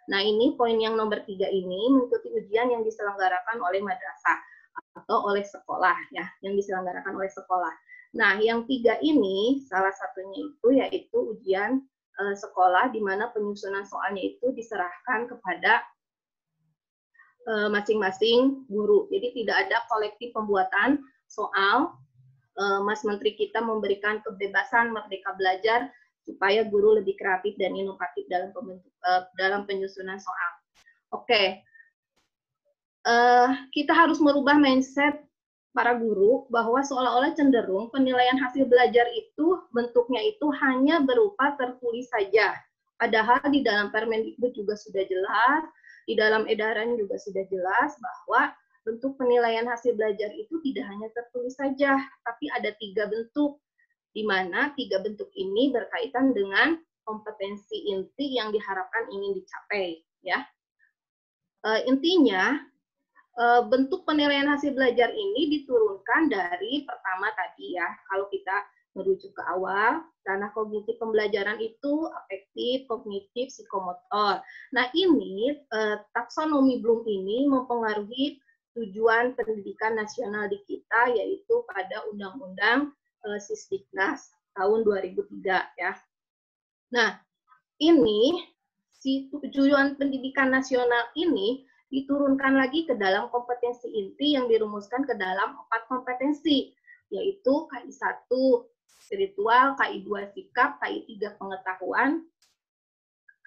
Nah ini poin yang nomor 3 ini mengikuti ujian yang diselenggarakan oleh madrasah atau oleh sekolah, ya, yang diselenggarakan oleh sekolah. Nah yang 3 ini salah satunya itu yaitu ujian sekolah, di mana penyusunan soalnya itu diserahkan kepada masing-masing guru. Jadi tidak ada kolektif pembuatan soal. Mas Menteri kita memberikan kebebasan merdeka belajar supaya guru lebih kreatif dan inovatif dalam penyusunan soal. Oke, kita harus merubah mindset para guru bahwa seolah-olah cenderung penilaian hasil belajar itu bentuknya itu hanya berupa tertulis saja. Padahal di dalam Permendikbud juga sudah jelas, di dalam edaran juga sudah jelas bahwa bentuk penilaian hasil belajar itu tidak hanya tertulis saja, tapi ada 3 bentuk, di mana 3 bentuk ini berkaitan dengan kompetensi inti yang diharapkan ingin dicapai. Ya, intinya bentuk penilaian hasil belajar ini diturunkan dari pertama tadi ya, kalau kita merujuk ke awal, ranah kognitif pembelajaran itu afektif, kognitif, psikomotor. Nah ini taksonomi Bloom ini mempengaruhi tujuan pendidikan nasional di kita, yaitu pada Undang-Undang Sisdiknas tahun 2003 ya. Nah ini si tujuan pendidikan nasional ini diturunkan lagi ke dalam kompetensi inti yang dirumuskan ke dalam 4 kompetensi, yaitu KI 1 spiritual, KI 2 sikap, KI 3 pengetahuan,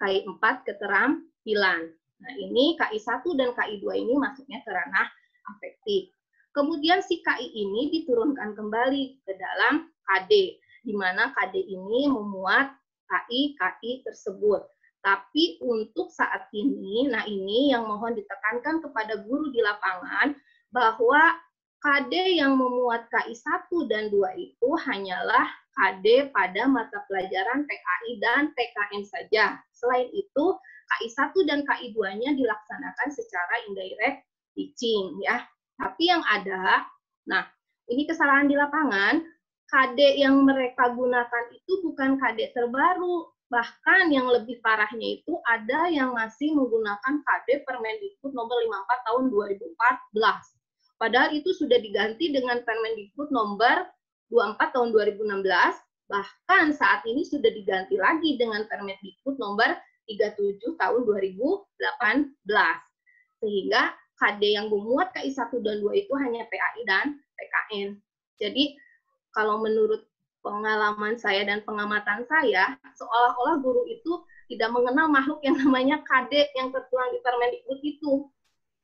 KI 4 keterampilan. Nah, ini KI 1 dan KI 2 ini masuknya ke ranah afektif. Kemudian si KI ini diturunkan kembali ke dalam KD, di mana KD ini memuat KI tersebut. Tapi untuk saat ini, nah ini yang mohon ditekankan kepada guru di lapangan, bahwa KD yang memuat KI 1 dan 2 itu hanyalah KD pada mata pelajaran PAI dan PKN saja. Selain itu, KI 1 dan KI 2-nya dilaksanakan secara indirect teaching, ya. Tapi yang ada, nah ini kesalahan di lapangan, KD yang mereka gunakan itu bukan KD terbaru. Bahkan yang lebih parahnya itu ada yang masih menggunakan KD Permendikbud nomor 54 tahun 2014. Padahal itu sudah diganti dengan Permendikbud nomor 24 tahun 2016. Bahkan saat ini sudah diganti lagi dengan Permendikbud nomor 37 tahun 2018. Sehingga KD yang memuat KI 1 dan 2 itu hanya PAI dan PKN. Jadi kalau menurut pengalaman saya dan pengamatan saya, seolah-olah guru itu tidak mengenal makhluk yang namanya KD yang tertuang di Permendikbud itu.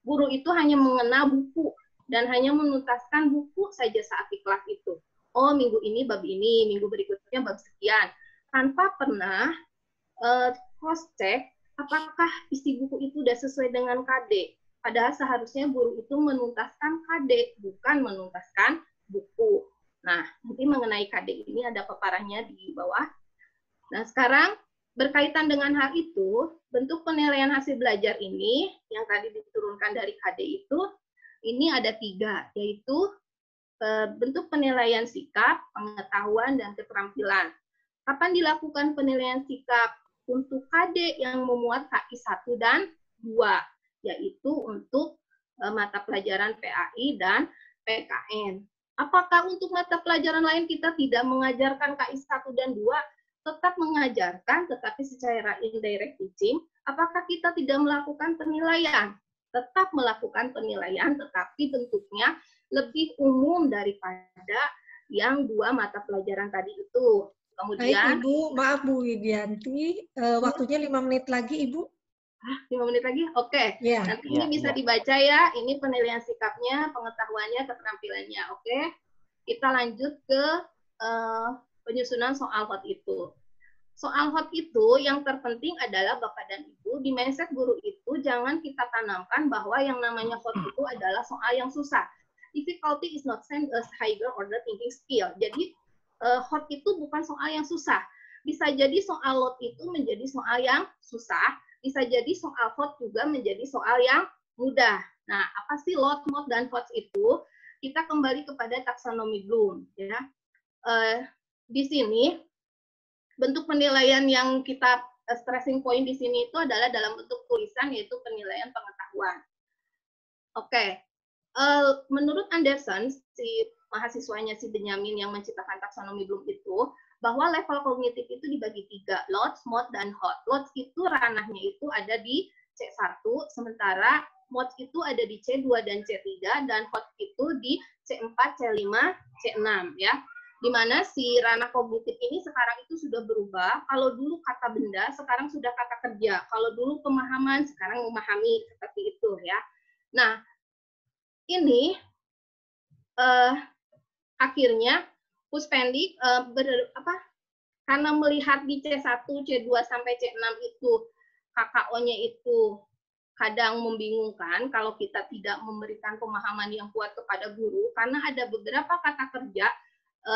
Guru itu hanya mengenal buku dan hanya menuntaskan buku saja saat di kelas itu. Oh, minggu ini bab ini, minggu berikutnya bab sekian. Tanpa pernah cross-check apakah isi buku itu sudah sesuai dengan KD. Padahal seharusnya guru itu menuntaskan KD, bukan menuntaskan buku. Nah, nanti mengenai KD ini ada paparannya di bawah. Nah, sekarang berkaitan dengan hal itu, bentuk penilaian hasil belajar ini, yang tadi diturunkan dari KD itu, ini ada 3, yaitu bentuk penilaian sikap, pengetahuan, dan keterampilan. Kapan dilakukan penilaian sikap? Untuk KD yang memuat KI 1 dan 2, yaitu untuk mata pelajaran PAI dan PKN. Apakah untuk mata pelajaran lain kita tidak mengajarkan KI 1 dan 2? Tetap mengajarkan, tetapi secara indirect teaching. Apakah kita tidak melakukan penilaian? Tetap melakukan penilaian, tetapi bentuknya lebih umum daripada yang 2 mata pelajaran tadi itu. Kemudian, baik, Ibu, maaf Bu Widianti, waktunya 5 menit lagi, Ibu. 5 menit lagi? Oke. Yeah. Nanti ini bisa dibaca ya. Ini penilaian sikapnya, pengetahuannya, keterampilannya. Oke. Kita lanjut ke penyusunan soal hot itu. Soal hot itu yang terpenting adalah Bapak dan Ibu, di mindset guru itu jangan kita tanamkan bahwa yang namanya hot itu adalah soal yang susah. Difficulty is not same as higher order thinking skill. Jadi hot itu bukan soal yang susah. Bisa jadi soal lot itu menjadi soal yang susah. Bisa jadi soal hot juga menjadi soal yang mudah. Nah, apa sih lot, mod, dan hot itu? Kita kembali kepada taksonomi Bloom. Ya. Di sini, bentuk penilaian yang kita stressing point di sini itu adalah dalam bentuk tulisan, yaitu penilaian pengetahuan. Oke. Menurut Anderson, si mahasiswanya si Benjamin yang menciptakan taksonomi Bloom itu, bahwa level kognitif itu dibagi 3, lots, mod, dan hot. Lots itu ranahnya itu ada di C1, sementara mod itu ada di C2 dan C3, dan hot itu di C4, C5, C6, ya. Di mana si ranah kognitif ini sekarang itu sudah berubah. Kalau dulu kata benda, sekarang sudah kata kerja. Kalau dulu pemahaman, sekarang memahami, seperti itu, ya. Nah, ini akhirnya Puspendik karena melihat di C1, C2 sampai C6 itu KKO-nya itu kadang membingungkan kalau kita tidak memberikan pemahaman yang kuat kepada guru, karena ada beberapa kata kerja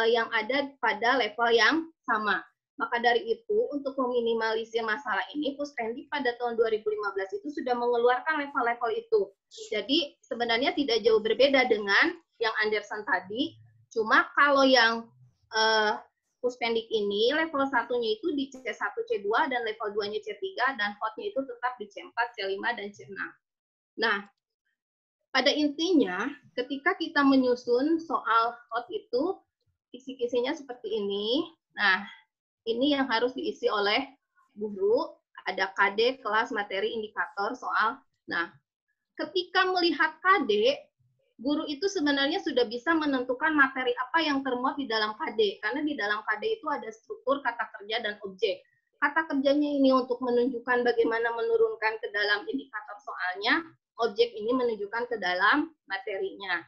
yang ada pada level yang sama. Maka dari itu, untuk meminimalisir masalah ini, Puspendik pada tahun 2015 itu sudah mengeluarkan level-level itu. Jadi sebenarnya tidak jauh berbeda dengan yang Anderson tadi, cuma kalau yang Puspendik ini, level 1-nya itu di C1, C2, dan level 2-nya C3, dan hot-nya itu tetap di C4, C5, dan C6. Nah, pada intinya, ketika kita menyusun soal hot itu, kisi-kisinya seperti ini. Nah, ini yang harus diisi oleh guru ada KD, kelas, materi, indikator, soal. Nah, ketika melihat KD, guru itu sebenarnya sudah bisa menentukan materi apa yang termuat di dalam KD. Karena di dalam KD itu ada struktur, kata kerja, dan objek. Kata kerjanya ini untuk menunjukkan bagaimana menurunkan ke dalam indikator soalnya, objek ini menunjukkan ke dalam materinya.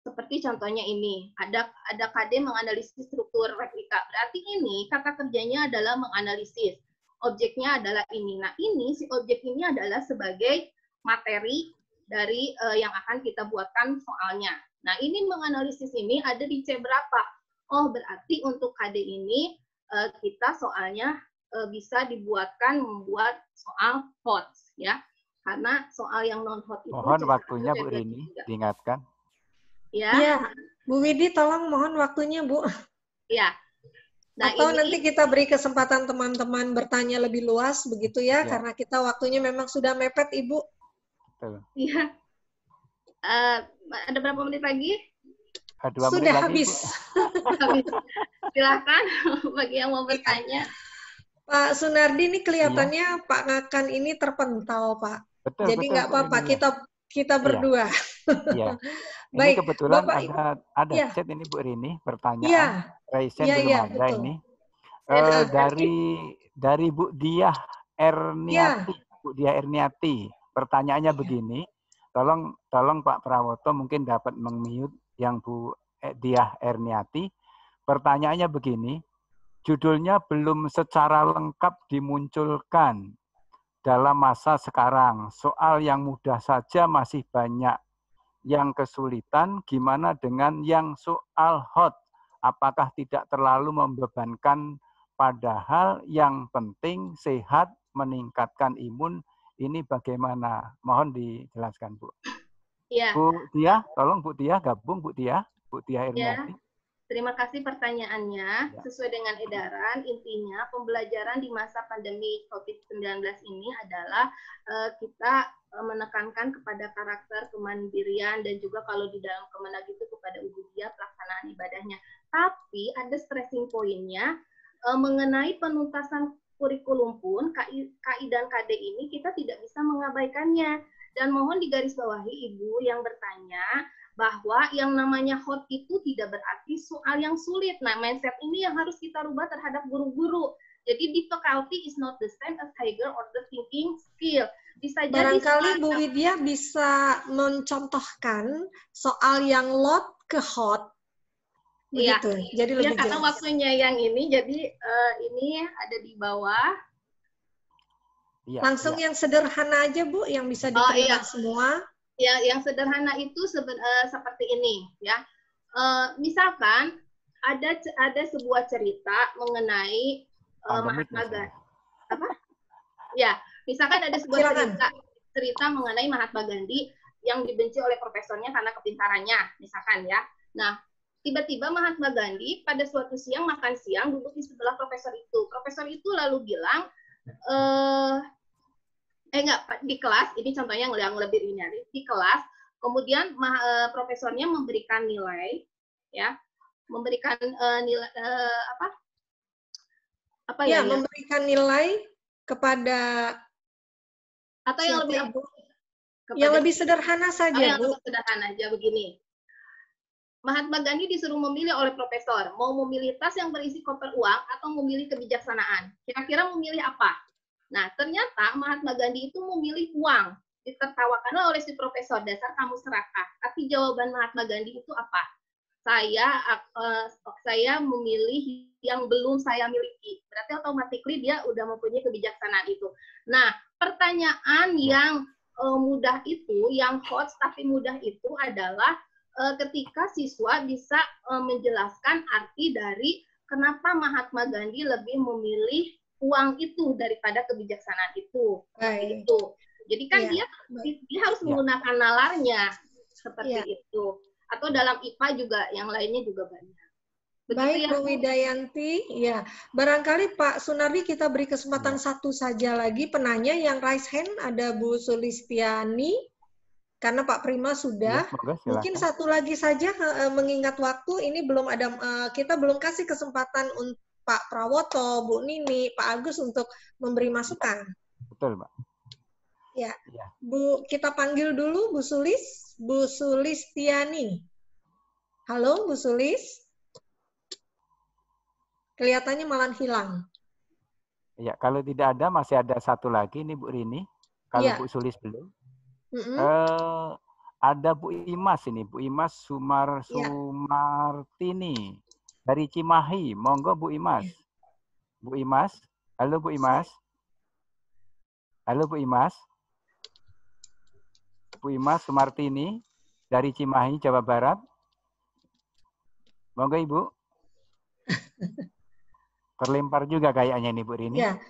Seperti contohnya ini, ada KD menganalisis struktur replika. Berarti ini kata kerjanya adalah menganalisis. Objeknya adalah ini. Nah, ini si objek ini adalah sebagai materi dari yang akan kita buatkan soalnya. Nah, ini menganalisis ini ada di C berapa? Oh, berarti untuk KD ini kita soalnya bisa membuat soal hot, ya. Karena soal yang non hot itu. Mohon waktunya Bu Rini diingatkan. Ya. Ya, Bu Widi tolong mohon waktunya, Bu. Ya. Nah, atau nanti kita beri kesempatan teman-teman bertanya lebih luas begitu ya, karena kita waktunya memang sudah mepet, Ibu. Iya. Ada berapa menit lagi? 2 sudah menit habis. Habis. Silakan bagi yang mau bertanya. Pak Sunardi ini kelihatannya Pak Ngakan ini terpental, Pak. Betul, jadi nggak apa-apa, kita berdua. Iya. Ini baik, kebetulan Bapak, ada chat ini Bu Rini, pertanyaan. Iya. Raisen belum ada betul. ini. Dari Bu Diah Erniati. Bu Diah Erniati. Pertanyaannya begini, tolong Pak Prawoto mungkin dapat meng-mute yang Bu Diah Erniati. Pertanyaannya begini, judulnya belum secara lengkap dimunculkan dalam masa sekarang. Soal yang mudah saja masih banyak. Yang kesulitan, gimana dengan yang soal hot? Apakah tidak terlalu membebankan, padahal yang penting sehat, meningkatkan imun, ini bagaimana? Mohon dijelaskan, Bu. Ya. Bu Tia, tolong Bu Tia gabung, Bu Tia Erniati. Ya. Terima kasih pertanyaannya. Sesuai dengan edaran, intinya pembelajaran di masa pandemi COVID-19 ini adalah kita menekankan kepada karakter kemandirian dan juga kalau di dalam Kemenag itu kepada ubudiyah pelaksanaan ibadahnya. Tapi ada stressing poinnya mengenai penuntasan kurikulum pun KI dan KD ini kita tidak bisa mengabaikannya. Dan mohon digarisbawahi Ibu yang bertanya bahwa yang namanya hot itu tidak berarti soal yang sulit. Nah, mindset ini yang harus kita rubah terhadap guru-guru. Jadi difficulty is not the same as higher order thinking skill. Bisa jadi barangkali Bu Widya bisa mencontohkan soal yang lot ke hot. Iya, jadi lebih karena jelas. Waktunya yang ini, jadi ini ada di bawah. Ya, langsung yang sederhana aja Bu, yang bisa diterima semua. Ya, yang sederhana itu seperti ini, ya. Misalkan ada sebuah cerita mengenai Mahatma Gandhi. Apa? Ya, misalkan ada sebuah cerita mengenai Mahatma Gandhi yang dibenci oleh profesornya karena kepintarannya, misalkan ya. Nah, tiba-tiba Mahatma Gandhi pada suatu siang makan siang duduk di sebelah profesor itu. Profesor itu lalu bilang, di kelas, ini contohnya yang lebih ringan, di kelas, kemudian profesornya memberikan nilai, ya, memberikan nilai memberikan nilai kepada atau yang lebih yang lebih sederhana saja, Bu. Yang lebih sederhana aja begini. Mahatma Gandhi disuruh memilih oleh profesor, mau memilih tas yang berisi koper uang atau memilih kebijaksanaan. Kira-kira memilih apa? Nah, ternyata Mahatma Gandhi itu memilih uang. Ditertawakan oleh si profesor, dasar kamu serakah. Tapi jawaban Mahatma Gandhi itu apa? Saya memilih yang belum saya miliki. Berarti otomatis dia udah mempunyai kebijaksanaan itu. Nah, pertanyaan yang mudah itu, yang hot tapi mudah itu adalah ketika siswa bisa menjelaskan arti dari kenapa Mahatma Gandhi lebih memilih uang itu daripada kebijaksanaan itu. Itu. Jadi kan dia harus menggunakan nalarnya seperti itu. Atau dalam IPA juga yang lainnya juga banyak. Baik, Bu Widayanti. Ya, barangkali Pak Sunardi kita beri kesempatan satu saja lagi penanya yang raise hand, ada Bu Sulistiani. Karena Pak Prima sudah, mungkin satu lagi saja mengingat waktu ini belum ada, kita belum kasih kesempatan untuk Pak Prawoto, Bu Nini, Pak Agus untuk memberi masukan. Betul, Mbak. Ya. Bu, kita panggil dulu Bu Sulistiani. Halo, Bu Sulis. Kelihatannya malah hilang. Ya, kalau tidak ada masih ada satu lagi nih Bu Rini. Kalau Bu Sulis belum. Ada Bu Imas ini, Bu Imas Sumartini dari Cimahi. Monggo Bu Imas. Bu Imas. Halo Bu Imas. Halo Bu Imas. Bu Imas Sumartini dari Cimahi, Jawa Barat. Monggo Ibu. Terlempar juga kayaknya ini Bu Rini. Ya.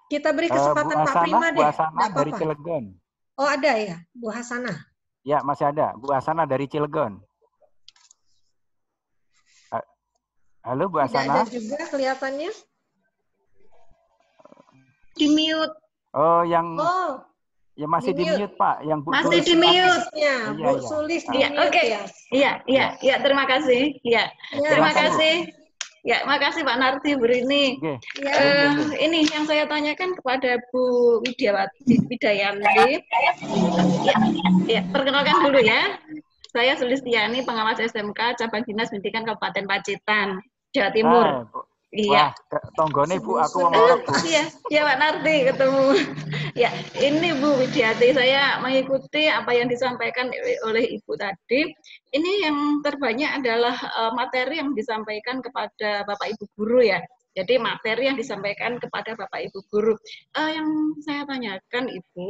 Kita beri kesempatan Pak Prima deh. Bu Hasanah dari Cilegon. Oh ada ya, Bu Hasanah. Ya masih ada, Bu Hasanah dari Cilegon. Halo Bu Hasanah. Tidak ada juga kelihatannya. Di mute. Oh yang ya masih di mute Pak, yang Bu masih di mute. Ya, Bu Sulis di mute. Oke. Iya, terima kasih. Iya. Terima kasih. Ya, makasih Pak Nardi Rini. Ini yang saya tanyakan kepada Bu Widayanti. Ya, perkenalkan dulu ya. Saya Sulistiani, pengawas SMK Cabang Dinas Pendidikan Kabupaten Pacitan, Jawa Timur. Iya. Tonggone Bu, aku mau. Iya, Pak Nardi ketemu. Ya, ini Bu Widiati, saya mengikuti apa yang disampaikan oleh Ibu tadi. Ini yang terbanyak adalah materi yang disampaikan kepada Bapak Ibu guru ya. Jadi materi yang disampaikan kepada Bapak Ibu guru. Yang saya tanyakan Ibu,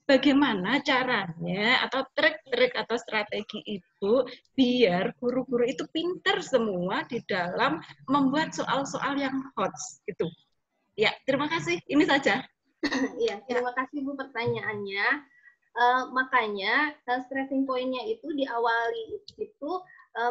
bagaimana caranya atau trik-trik atau strategi Ibu biar guru-guru itu pintar semua di dalam membuat soal-soal yang hot gitu. Ya, terima kasih. Ini saja. Iya, terima kasih Bu pertanyaannya. Makanya stressing point-nya itu diawali itu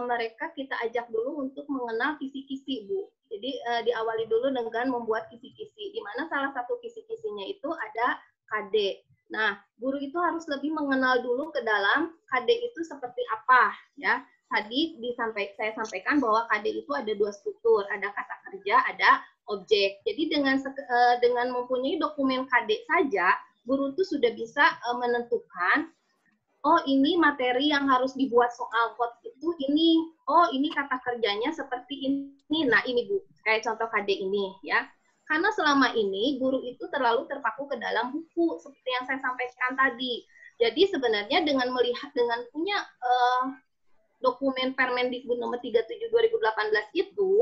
mereka kita ajak dulu untuk mengenal kisi-kisi Bu. Jadi diawali dulu dengan membuat kisi-kisi, di mana salah satu kisi-kisinya itu ada KD. Nah, guru itu harus lebih mengenal dulu ke dalam KD itu seperti apa, ya. Tadi saya sampaikan bahwa KD itu ada dua struktur, ada kata kerja, ada objek. Jadi dengan mempunyai dokumen KD saja, guru itu sudah bisa menentukan, oh ini materi yang harus dibuat soal kod itu ini, oh ini kata kerjanya seperti ini. Nah ini Bu, kayak contoh KD ini, ya. Karena selama ini guru itu terlalu terpaku ke dalam buku seperti yang saya sampaikan tadi. Jadi sebenarnya dengan punya dokumen Permendikbud nomor 37 2018 itu,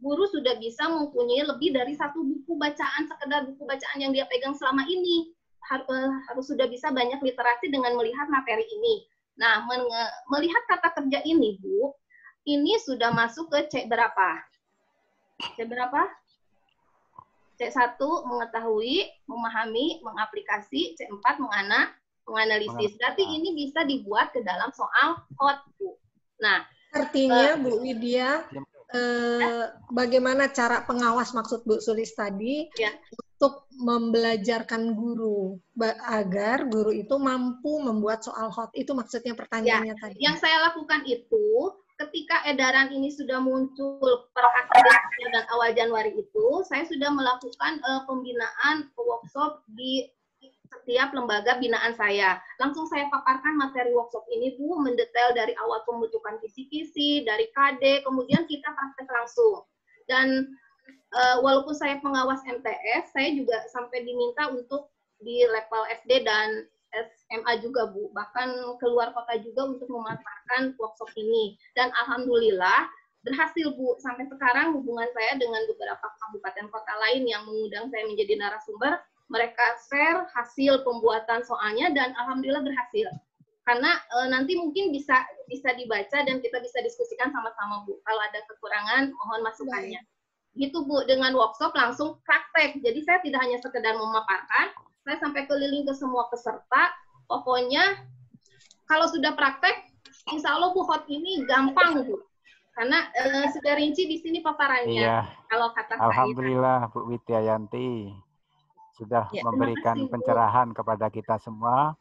guru sudah bisa mempunyai lebih dari satu buku bacaan, sekedar buku bacaan yang dia pegang selama ini. Harus sudah bisa banyak literasi dengan melihat materi ini. Nah, melihat kata kerja ini, Bu, ini sudah masuk ke C berapa? C berapa? C1 mengetahui, memahami, mengaplikasi, C4 menganalisis. Berarti ini bisa dibuat ke dalam soal kod, Bu. Nah, artinya Bu Widya, bagaimana cara pengawas maksud Bu Sulis tadi untuk membelajarkan guru agar guru itu mampu membuat soal hot, itu maksudnya pertanyaannya tadi. Yang saya lakukan itu ketika edaran ini sudah muncul per akademik dan awal Januari itu, saya sudah melakukan pembinaan workshop di setiap lembaga binaan saya. Langsung saya paparkan materi workshop ini Bu, mendetail dari awal pembentukan kisi-kisi, dari KD, kemudian kita praktek langsung. Dan walaupun saya pengawas MTS, saya juga sampai diminta untuk di level SD dan SMA juga Bu, bahkan keluar kota juga untuk memanfaatkan workshop ini. Dan alhamdulillah berhasil Bu, sampai sekarang hubungan saya dengan beberapa kabupaten kota lain yang mengundang saya menjadi narasumber, mereka share hasil pembuatan soalnya dan alhamdulillah berhasil. Karena nanti mungkin bisa dibaca dan kita bisa diskusikan sama-sama Bu. Kalau ada kekurangan mohon masukannya. Gitu Bu, dengan workshop langsung praktek. Jadi saya tidak hanya sekedar memaparkan, saya sampai keliling ke semua peserta. Pokoknya kalau sudah praktek, insya Allah Bu hot ini gampang Bu. Karena sudah rinci di sini paparannya. Iya. Kalau kata Alhamdulillah Bu Widyayanti sudah memberikan pencerahan kepada kita semua.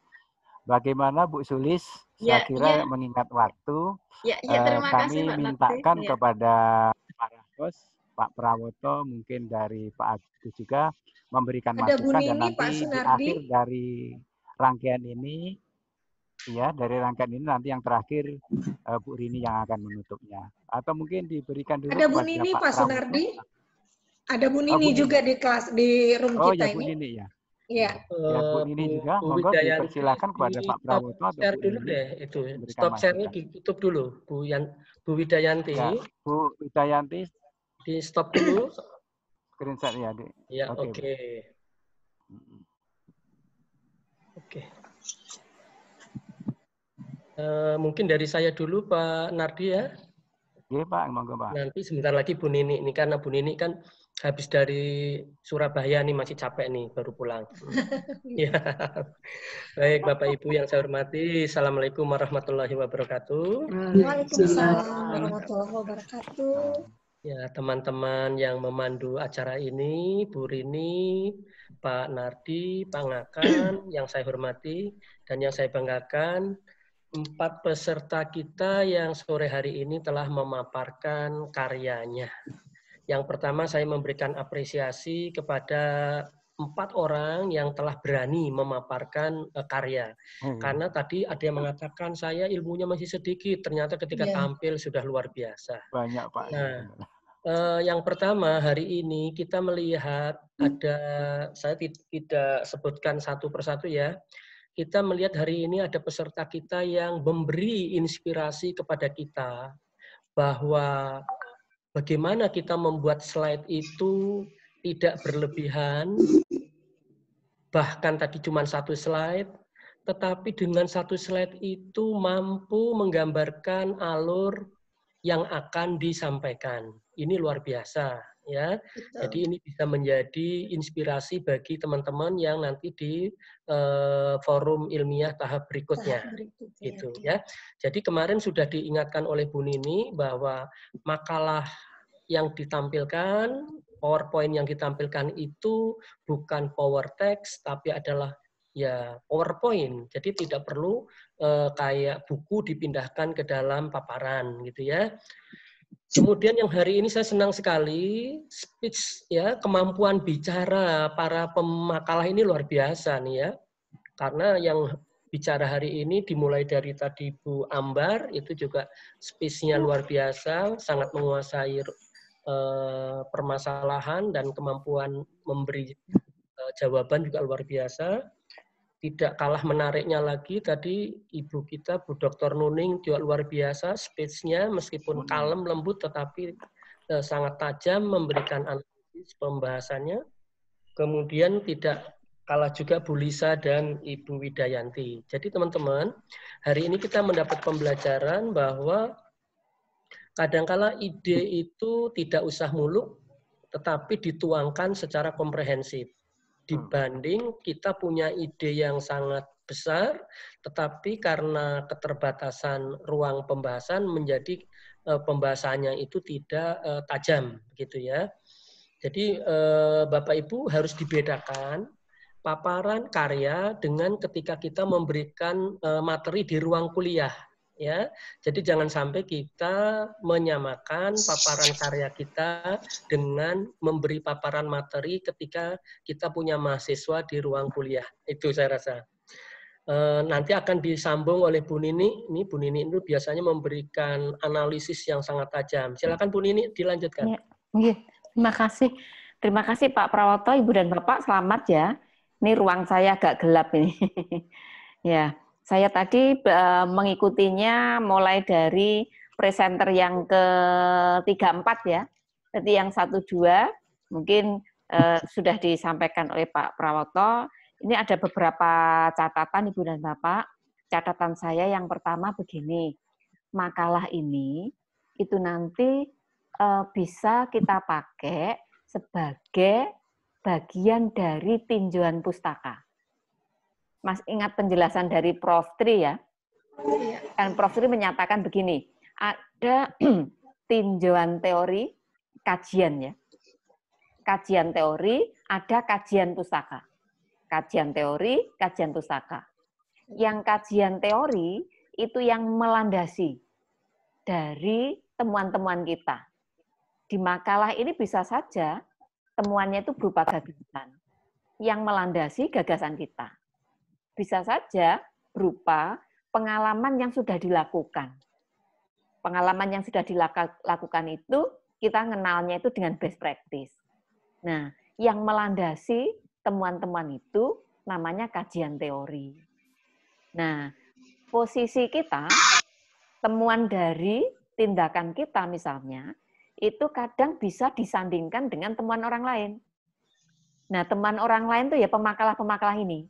Bagaimana Bu Sulis? Saya kira mengingat waktu, kami mintakan kepada para host, Pak Prawoto, mungkin dari Pak Agus juga, memberikan masukan dan nanti di akhir dari rangkaian ini, ya dari rangkaian ini nanti yang terakhir Bu Rini yang akan menutupnya. Atau mungkin diberikan dulu ada Bu Nini, Pak Sunardi. Ada Bu Nini juga di kelas di room kita ini. Oh ya, Bu Nini ya. Iya. Ya, Bu Nini juga, monggo dipersilakan kepada Pak Prawoto atau share dulu deh itu. Stop share-nya ditutup dulu, Bu Widayanti. Ya, Bu Widayanti di stop dulu. Screenshot ya, Dik. Ya, oke. Oke. Mungkin dari saya dulu, Pak Nardi ya. Iya, Pak, monggo, Pak. Nanti sebentar lagi Bu Nini. Ini karena Bu Nini kan habis dari Surabaya nih, masih capek nih, baru pulang. Ya. Baik, Bapak Ibu yang saya hormati, Assalamualaikum warahmatullahi wabarakatuh. Waalaikumsalam warahmatullahi wabarakatuh. Ya, teman-teman yang memandu acara ini, Bu Rini, Pak Nardi, Pak Ngakan, yang saya hormati dan yang saya banggakan, 4 peserta kita yang sore hari ini telah memaparkan karyanya. Yang pertama saya memberikan apresiasi kepada 4 orang yang telah berani memaparkan karya. Karena tadi ada yang mengatakan saya ilmunya masih sedikit, ternyata ketika tampil sudah luar biasa. Banyak, Pak. Nah, yang pertama hari ini kita melihat ada, saya tidak sebutkan satu persatu ya, kita melihat hari ini ada peserta kita yang memberi inspirasi kepada kita bahwa bagaimana kita membuat slide itu tidak berlebihan, bahkan tadi cuma 1 slide, tetapi dengan 1 slide itu mampu menggambarkan alur yang akan disampaikan. Ini luar biasa, ya. Betul. Jadi ini bisa menjadi inspirasi bagi teman-teman yang nanti di forum ilmiah tahap berikutnya, gitu ya. Jadi kemarin sudah diingatkan oleh Bu Nini bahwa makalah yang ditampilkan, PowerPoint yang ditampilkan itu bukan power text, tapi adalah ya PowerPoint. Jadi tidak perlu kayak buku dipindahkan ke dalam paparan, gitu ya. Kemudian yang hari ini saya senang sekali, speech ya, kemampuan bicara para pemakalah ini luar biasa nih ya. Karena yang bicara hari ini dimulai dari tadi Bu Ambar, itu juga speech-nya luar biasa, sangat menguasai permasalahan dan kemampuan memberi jawaban juga luar biasa. Tidak kalah menariknya lagi tadi Ibu kita, Bu Dr. Nuning juga luar biasa speech-nya meskipun kalem, lembut, tetapi sangat tajam memberikan analisis pembahasannya. Kemudian tidak kalah juga Bu Lisa dan Ibu Widayanti. Jadi teman-teman, hari ini kita mendapat pembelajaran bahwa kadangkala ide itu tidak usah muluk, tetapi dituangkan secara komprehensif. Dibanding kita punya ide yang sangat besar, tetapi karena keterbatasan ruang pembahasan menjadi pembahasannya itu tidak tajam, gitu ya. Jadi Bapak Ibu harus dibedakan paparan karya dengan ketika kita memberikan materi di ruang kuliah. Ya, jadi jangan sampai kita menyamakan paparan karya kita dengan memberi paparan materi ketika kita punya mahasiswa di ruang kuliah. Itu saya rasa. Nanti akan disambung oleh Bu Nini. Ini Bu Nini itu biasanya memberikan analisis yang sangat tajam. Silakan Bu Nini dilanjutkan. Ya, terima kasih Pak Prawoto, Ibu dan Bapak. Selamat ya. Ini ruang saya agak gelap ini. Ya. Saya tadi mengikutinya mulai dari presenter yang ke-34 ya. Jadi yang 1-2 mungkin sudah disampaikan oleh Pak Prawoto. Ini ada beberapa catatan Ibu dan Bapak. Catatan saya yang pertama begini. Makalah ini itu nanti bisa kita pakai sebagai bagian dari tinjauan pustaka. Mas ingat penjelasan dari Prof. Tri ya? Dan Prof. Tri menyatakan begini, ada tinjauan teori, kajian ya. Kajian teori, ada kajian pustaka. Kajian teori, kajian pustaka. Yang kajian teori itu yang melandasi dari temuan-temuan kita. Di makalah ini bisa saja temuannya itu berupa gagasan. yang melandasi gagasan kita. Bisa saja berupa pengalaman yang sudah dilakukan. Pengalaman yang sudah dilakukan itu, kita kenalnya itu dengan best practice. Nah, yang melandasi temuan-temuan itu namanya kajian teori. Nah, posisi kita, temuan dari tindakan kita misalnya, itu kadang bisa disandingkan dengan temuan orang lain. Nah, teman orang lain itu ya pemakalah-pemakalah ini.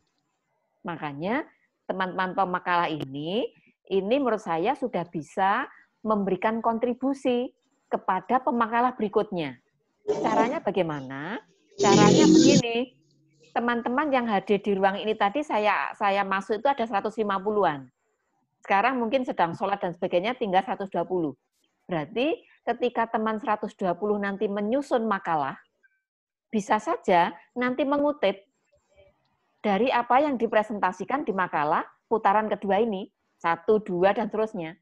Makanya teman-teman pemakalah ini menurut saya sudah bisa memberikan kontribusi kepada pemakalah berikutnya. Caranya bagaimana? Caranya begini, teman-teman yang hadir di ruang ini tadi saya masuk itu ada 150-an. Sekarang mungkin sedang sholat dan sebagainya tinggal 120. Berarti ketika teman 120 nanti menyusun makalah, bisa saja nanti mengutip dari apa yang dipresentasikan di makalah putaran kedua ini, 1, 2, dan seterusnya.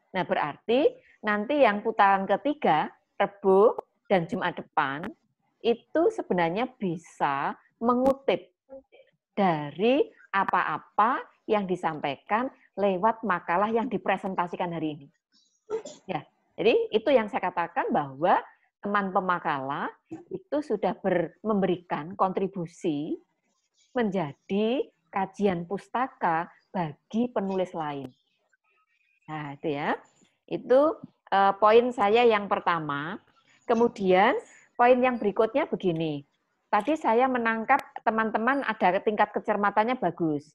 Nah, berarti nanti yang putaran ketiga, Rebo dan Jumat depan, itu sebenarnya bisa mengutip dari apa-apa yang disampaikan lewat makalah yang dipresentasikan hari ini. Ya, jadi itu yang saya katakan bahwa teman pemakalah itu sudah memberikan kontribusi menjadi kajian pustaka bagi penulis lain. Nah, itu ya. Itu poin saya yang pertama. Kemudian poin yang berikutnya begini. Tadi saya menangkap teman-teman ada tingkat kecermatannya bagus.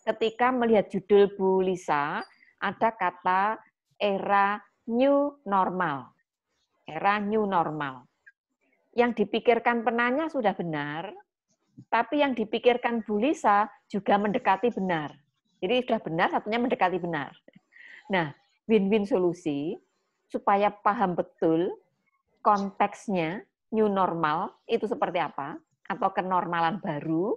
Ketika melihat judul Bu Lisa, ada kata era new normal. Era new normal. Yang dipikirkan penanya sudah benar, tapi yang dipikirkan Bu Lisa juga mendekati benar. Jadi sudah benar, satunya mendekati benar. Nah, win-win solusi, supaya paham betul konteksnya new normal itu seperti apa, atau kenormalan baru,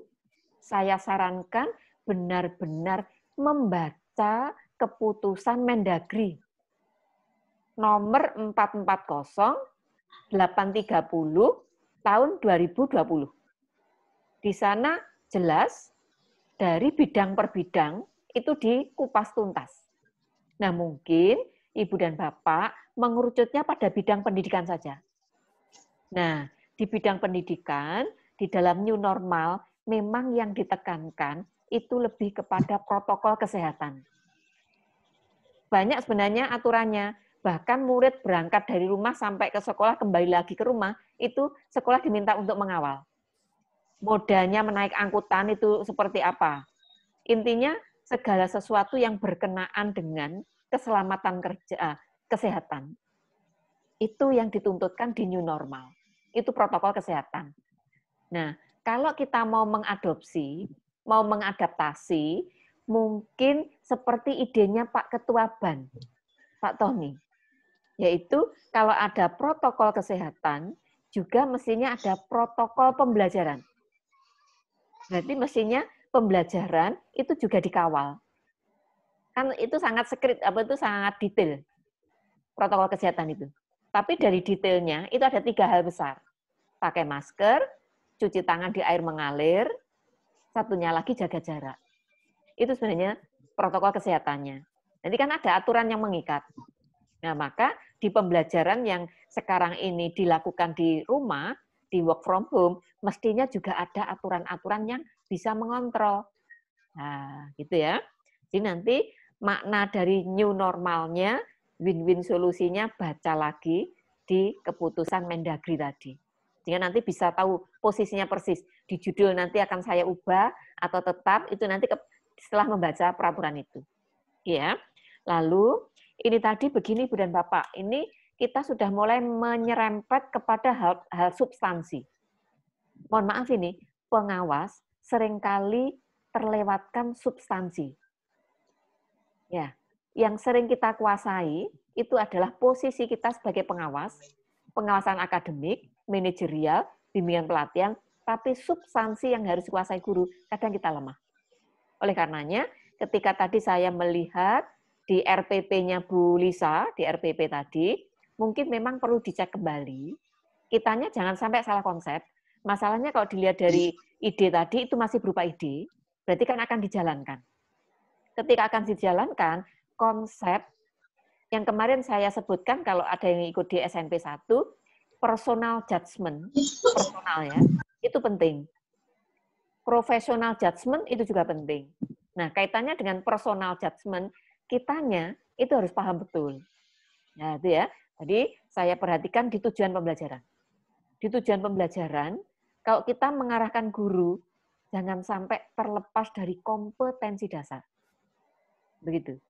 saya sarankan benar-benar membaca keputusan Mendagri nomor 440/830 tahun 2020. Di sana jelas dari bidang per bidang itu dikupas tuntas. Nah, mungkin Ibu dan Bapak mengerucutnya pada bidang pendidikan saja. Nah, di bidang pendidikan, di dalam new normal, memang yang ditekankan itu lebih kepada protokol kesehatan. Banyak sebenarnya aturannya, bahkan murid berangkat dari rumah sampai ke sekolah, kembali lagi ke rumah, itu sekolah diminta untuk mengawal. Modanya menaik angkutan itu seperti apa? Intinya, segala sesuatu yang berkenaan dengan keselamatan kerja, kesehatan, itu yang dituntutkan di new normal. Itu protokol kesehatan. Nah, kalau kita mau mengadopsi, mau mengadaptasi, mungkin seperti idenya Pak Ketua BAN, Pak Tony, yaitu kalau ada protokol kesehatan, juga mestinya ada protokol pembelajaran. Berarti mestinya pembelajaran itu juga dikawal. Kan itu sangat sangat detail, protokol kesehatan itu. Tapi dari detailnya, itu ada 3 hal besar. Pakai masker, cuci tangan di air mengalir, satunya lagi jaga jarak. Itu sebenarnya protokol kesehatannya. Nanti kan ada aturan yang mengikat. Nah, maka di pembelajaran yang sekarang ini dilakukan di rumah, di work from home, mestinya juga ada aturan-aturan yang bisa mengontrol. Nah, gitu ya. Jadi nanti makna dari new normalnya, win-win solusinya baca lagi di keputusan Mendagri tadi. Sehingga nanti bisa tahu posisinya persis. Di judul nanti akan saya ubah atau tetap, itu nanti setelah membaca peraturan itu. Ya. Lalu, ini tadi begini Bu dan Bapak, ini kita sudah mulai menyerempet kepada hal substansi. Mohon maaf ini, pengawas seringkali terlewatkan substansi. Ya, yang sering kita kuasai itu adalah posisi kita sebagai pengawas, pengawasan akademik, manajerial, bimbingan pelatihan, tapi substansi yang harus dikuasai guru, kadang kita lemah. Oleh karenanya, ketika tadi saya melihat di RPP-nya Bu Lisa, di RPP tadi, mungkin memang perlu dicek kembali. Kitanya jangan sampai salah konsep. Masalahnya kalau dilihat dari ide tadi itu masih berupa ide, berarti kan akan dijalankan. Ketika akan dijalankan, konsep yang kemarin saya sebutkan kalau ada yang ikut di SMP 1, personal judgment, personal ya, itu penting. Professional judgment itu juga penting. Nah, kaitannya dengan personal judgment, kitanya itu harus paham betul. Nah, itu ya. Jadi saya perhatikan di tujuan pembelajaran. Di tujuan pembelajaran, kalau kita mengarahkan guru, jangan sampai terlepas dari kompetensi dasar. Begitu.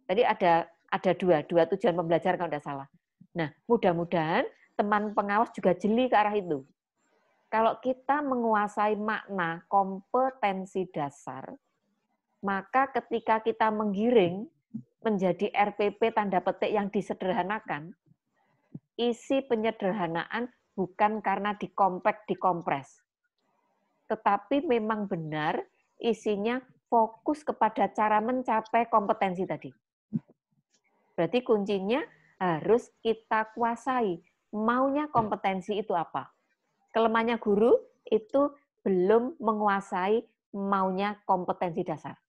Tadi ada dua tujuan pembelajaran kalau tidak salah. Nah, mudah-mudahan teman pengawas juga jeli ke arah itu. Kalau kita menguasai makna kompetensi dasar, maka ketika kita menggiring menjadi RPP tanda petik yang disederhanakan, isi penyederhanaan bukan karena dikompak, dikompres. Tetapi memang benar isinya fokus kepada cara mencapai kompetensi tadi. Berarti kuncinya harus kita kuasai. Maunya kompetensi itu apa? Kelemahannya guru itu belum menguasai maunya kompetensi dasar.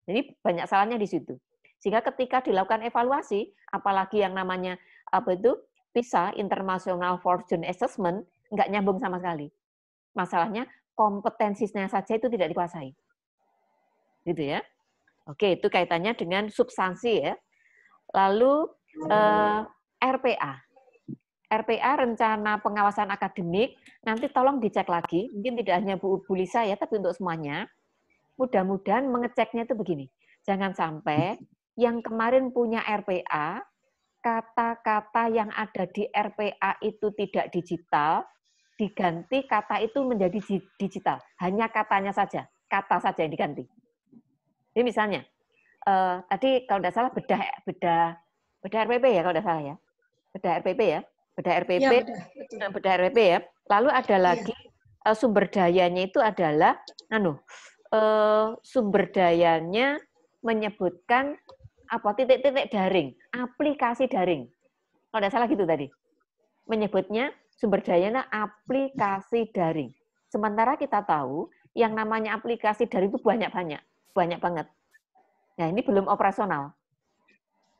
Jadi banyak salahnya di situ. Sehingga ketika dilakukan evaluasi, apalagi yang namanya PISA, International Fortune Assessment, nggak nyambung sama sekali. Masalahnya kompetensinya saja itu tidak dikuasai. Gitu ya. Oke, itu kaitannya dengan substansi ya. Lalu RPA. RPA, rencana pengawasan akademik, nanti tolong dicek lagi, mungkin tidak hanya Bu Lisa ya, tapi untuk semuanya. Mudah-mudahan mengeceknya itu begini. Jangan sampai yang kemarin punya RPA, kata-kata yang ada di RPA itu tidak digital, diganti kata itu menjadi digital. Hanya katanya saja, kata saja yang diganti. Jadi misalnya, tadi kalau tidak salah bedah RPP ya, kalau tidak salah ya. Bedah RPP ya. Bedah RPP, ya, bedah RPP ya. Lalu ada lagi sumber dayanya itu adalah, sumber dayanya menyebutkan apa titik-titik daring, aplikasi daring. Kalau tidak salah gitu tadi. Menyebutnya sumber dayanya aplikasi daring. Sementara kita tahu yang namanya aplikasi daring itu banyak banget. Nah, ini belum operasional.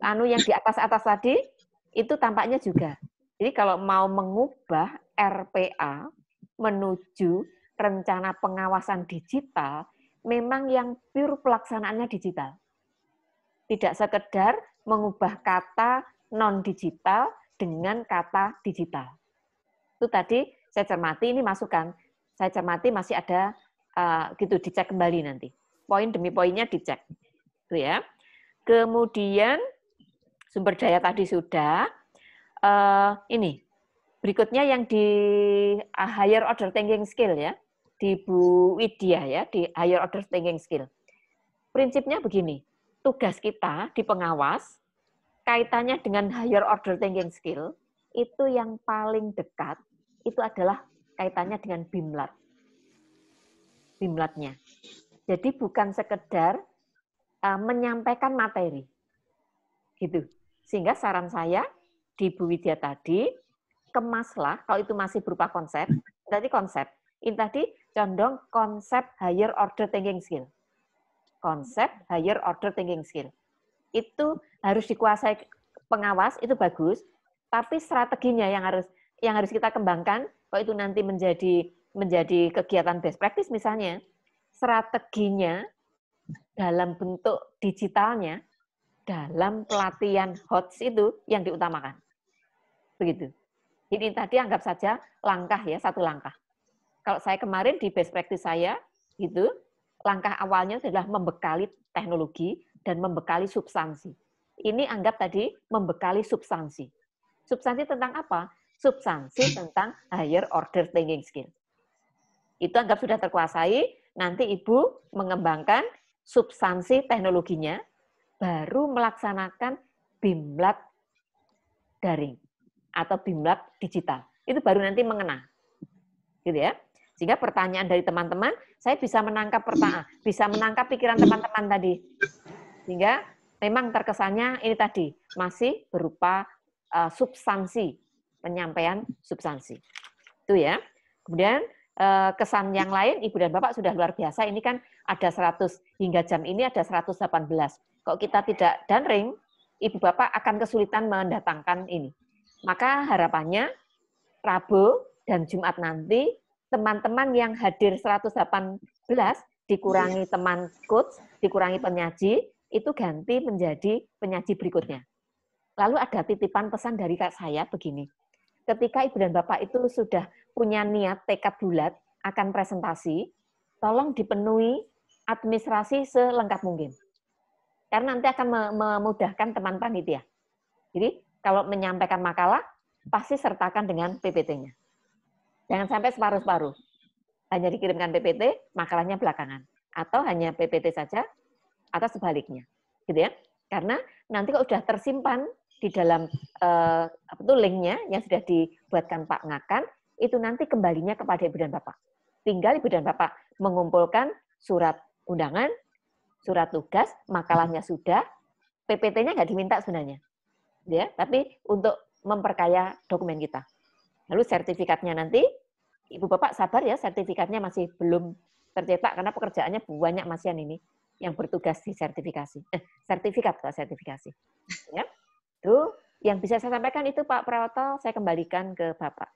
Yang di atas tadi itu tampaknya juga. Jadi kalau mau mengubah RPA menuju rencana pengawasan digital, memang yang pure pelaksanaannya digital. Tidak sekedar mengubah kata non-digital dengan kata digital. Itu tadi saya cermati, ini masukan. Saya cermati masih ada, gitu, dicek kembali nanti. Poin demi poinnya dicek. Itu ya. Kemudian, sumber daya tadi sudah. Ini, berikutnya yang di higher order thinking skill ya. Di Bu Widya ya, di higher order thinking skill. Prinsipnya begini. Tugas kita di pengawas, kaitannya dengan higher order thinking skill, itu yang paling dekat, itu adalah kaitannya dengan BIMLAT. BIMLAT-nya. Jadi bukan sekedar menyampaikan materi. Gitu. Sehingga saran saya, di Bu Widya tadi, kemaslah, kalau itu masih berupa konsep, berarti konsep. Ini tadi condong konsep higher order thinking skill. Konsep higher order thinking skill. Itu harus dikuasai pengawas, itu bagus, tapi strateginya yang harus kita kembangkan, kalau itu nanti menjadi kegiatan best practice misalnya, strateginya dalam bentuk digitalnya, dalam pelatihan HOTS itu yang diutamakan. Begitu. Jadi tadi anggap saja langkah ya, satu langkah. Kalau saya kemarin di best practice saya, gitu, langkah awalnya adalah membekali teknologi dan membekali substansi. Ini anggap tadi membekali substansi. Substansi tentang apa? Substansi tentang higher order thinking skill. Itu anggap sudah terkuasai, nanti Ibu mengembangkan substansi teknologinya, baru melaksanakan BIMLAT daring atau BIMLAT digital. Itu baru nanti mengena. Gitu ya. Sehingga pertanyaan dari teman-teman, saya bisa menangkap bisa menangkap pikiran teman-teman tadi. Sehingga memang terkesannya ini tadi masih berupa substansi, penyampaian substansi. Itu ya. Kemudian kesan yang lain, Ibu dan Bapak sudah luar biasa. Ini kan ada 100, hingga jam ini ada 118. Kalau kita tidak danring, Ibu Bapak akan kesulitan mendatangkan ini. Maka harapannya, Rabu dan Jumat nanti, teman-teman yang hadir 118, dikurangi teman coach, dikurangi penyaji, itu ganti menjadi penyaji berikutnya. Lalu ada titipan pesan dari Kak saya begini. Ketika Ibu dan Bapak itu sudah punya niat, tekad bulat akan presentasi, tolong dipenuhi administrasi selengkap mungkin. Karena nanti akan memudahkan teman panitia. Jadi kalau menyampaikan makalah, pasti sertakan dengan PPT-nya. Jangan sampai separuh-separuh. Hanya dikirimkan PPT, makalahnya belakangan. Atau hanya PPT saja, atau sebaliknya. Gitu ya. Karena nanti kalau sudah tersimpan di dalam linknya yang sudah dibuatkan Pak Ngakan, itu nanti kembalinya kepada Ibu dan Bapak. Tinggal Ibu dan Bapak mengumpulkan surat undangan, surat tugas, makalahnya sudah, PPT-nya nggak diminta sebenarnya. Ya, tapi untuk memperkaya dokumen kita. Lalu sertifikatnya nanti, Ibu Bapak sabar ya, sertifikatnya masih belum tercetak karena pekerjaannya banyak masian ini yang bertugas di sertifikasi. Sertifikat Pak, sertifikasi. Ya. Itu yang bisa saya sampaikan itu Pak Prawoto, saya kembalikan ke Bapak.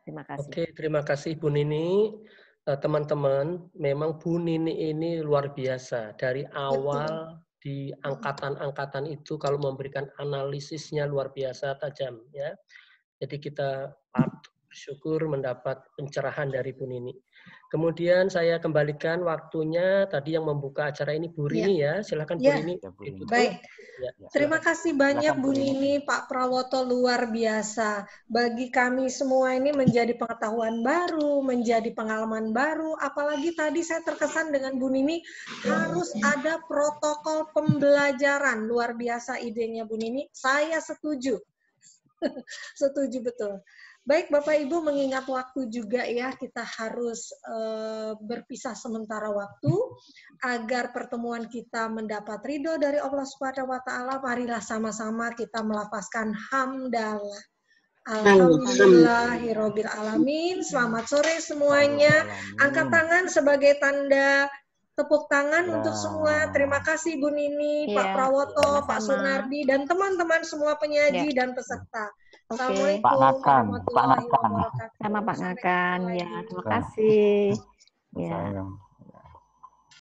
Terima kasih. Oke, terima kasih Bu Nini. Teman-teman, memang Bu Nini ini luar biasa. Dari awal di angkatan-angkatan itu kalau memberikan analisisnya luar biasa tajam ya. Jadi kita patut bersyukur mendapat pencerahan dari Bu Nini. Kemudian saya kembalikan waktunya tadi yang membuka acara ini Bu Rini ya. Silakan Bu Rini. Baik. Ya, terima kasih banyak Bu Nini, Pak Prawoto, luar biasa. Bagi kami semua ini menjadi pengetahuan baru, menjadi pengalaman baru. Apalagi tadi saya terkesan dengan Bu Nini harus ada protokol pembelajaran. Luar biasa idenya Bu Nini. Saya setuju. Setuju betul. Baik Bapak Ibu, mengingat waktu juga ya, kita harus berpisah sementara waktu agar pertemuan kita mendapat ridho dari Allah Subhanahu wa taala. Marilah sama-sama kita melafazkan hamdalah. Alhamdulillahirabbil alamin. Selamat sore semuanya. Angkat tangan sebagai tanda tepuk tangan untuk semua. Terima kasih Bu Nini, Pak Prawoto, Pak Sunardi, dan teman-teman semua penyaji dan peserta. Assalamualaikum Pak Ngakan. Sama Pak Ngakan. Ya, terima kasih. Ya.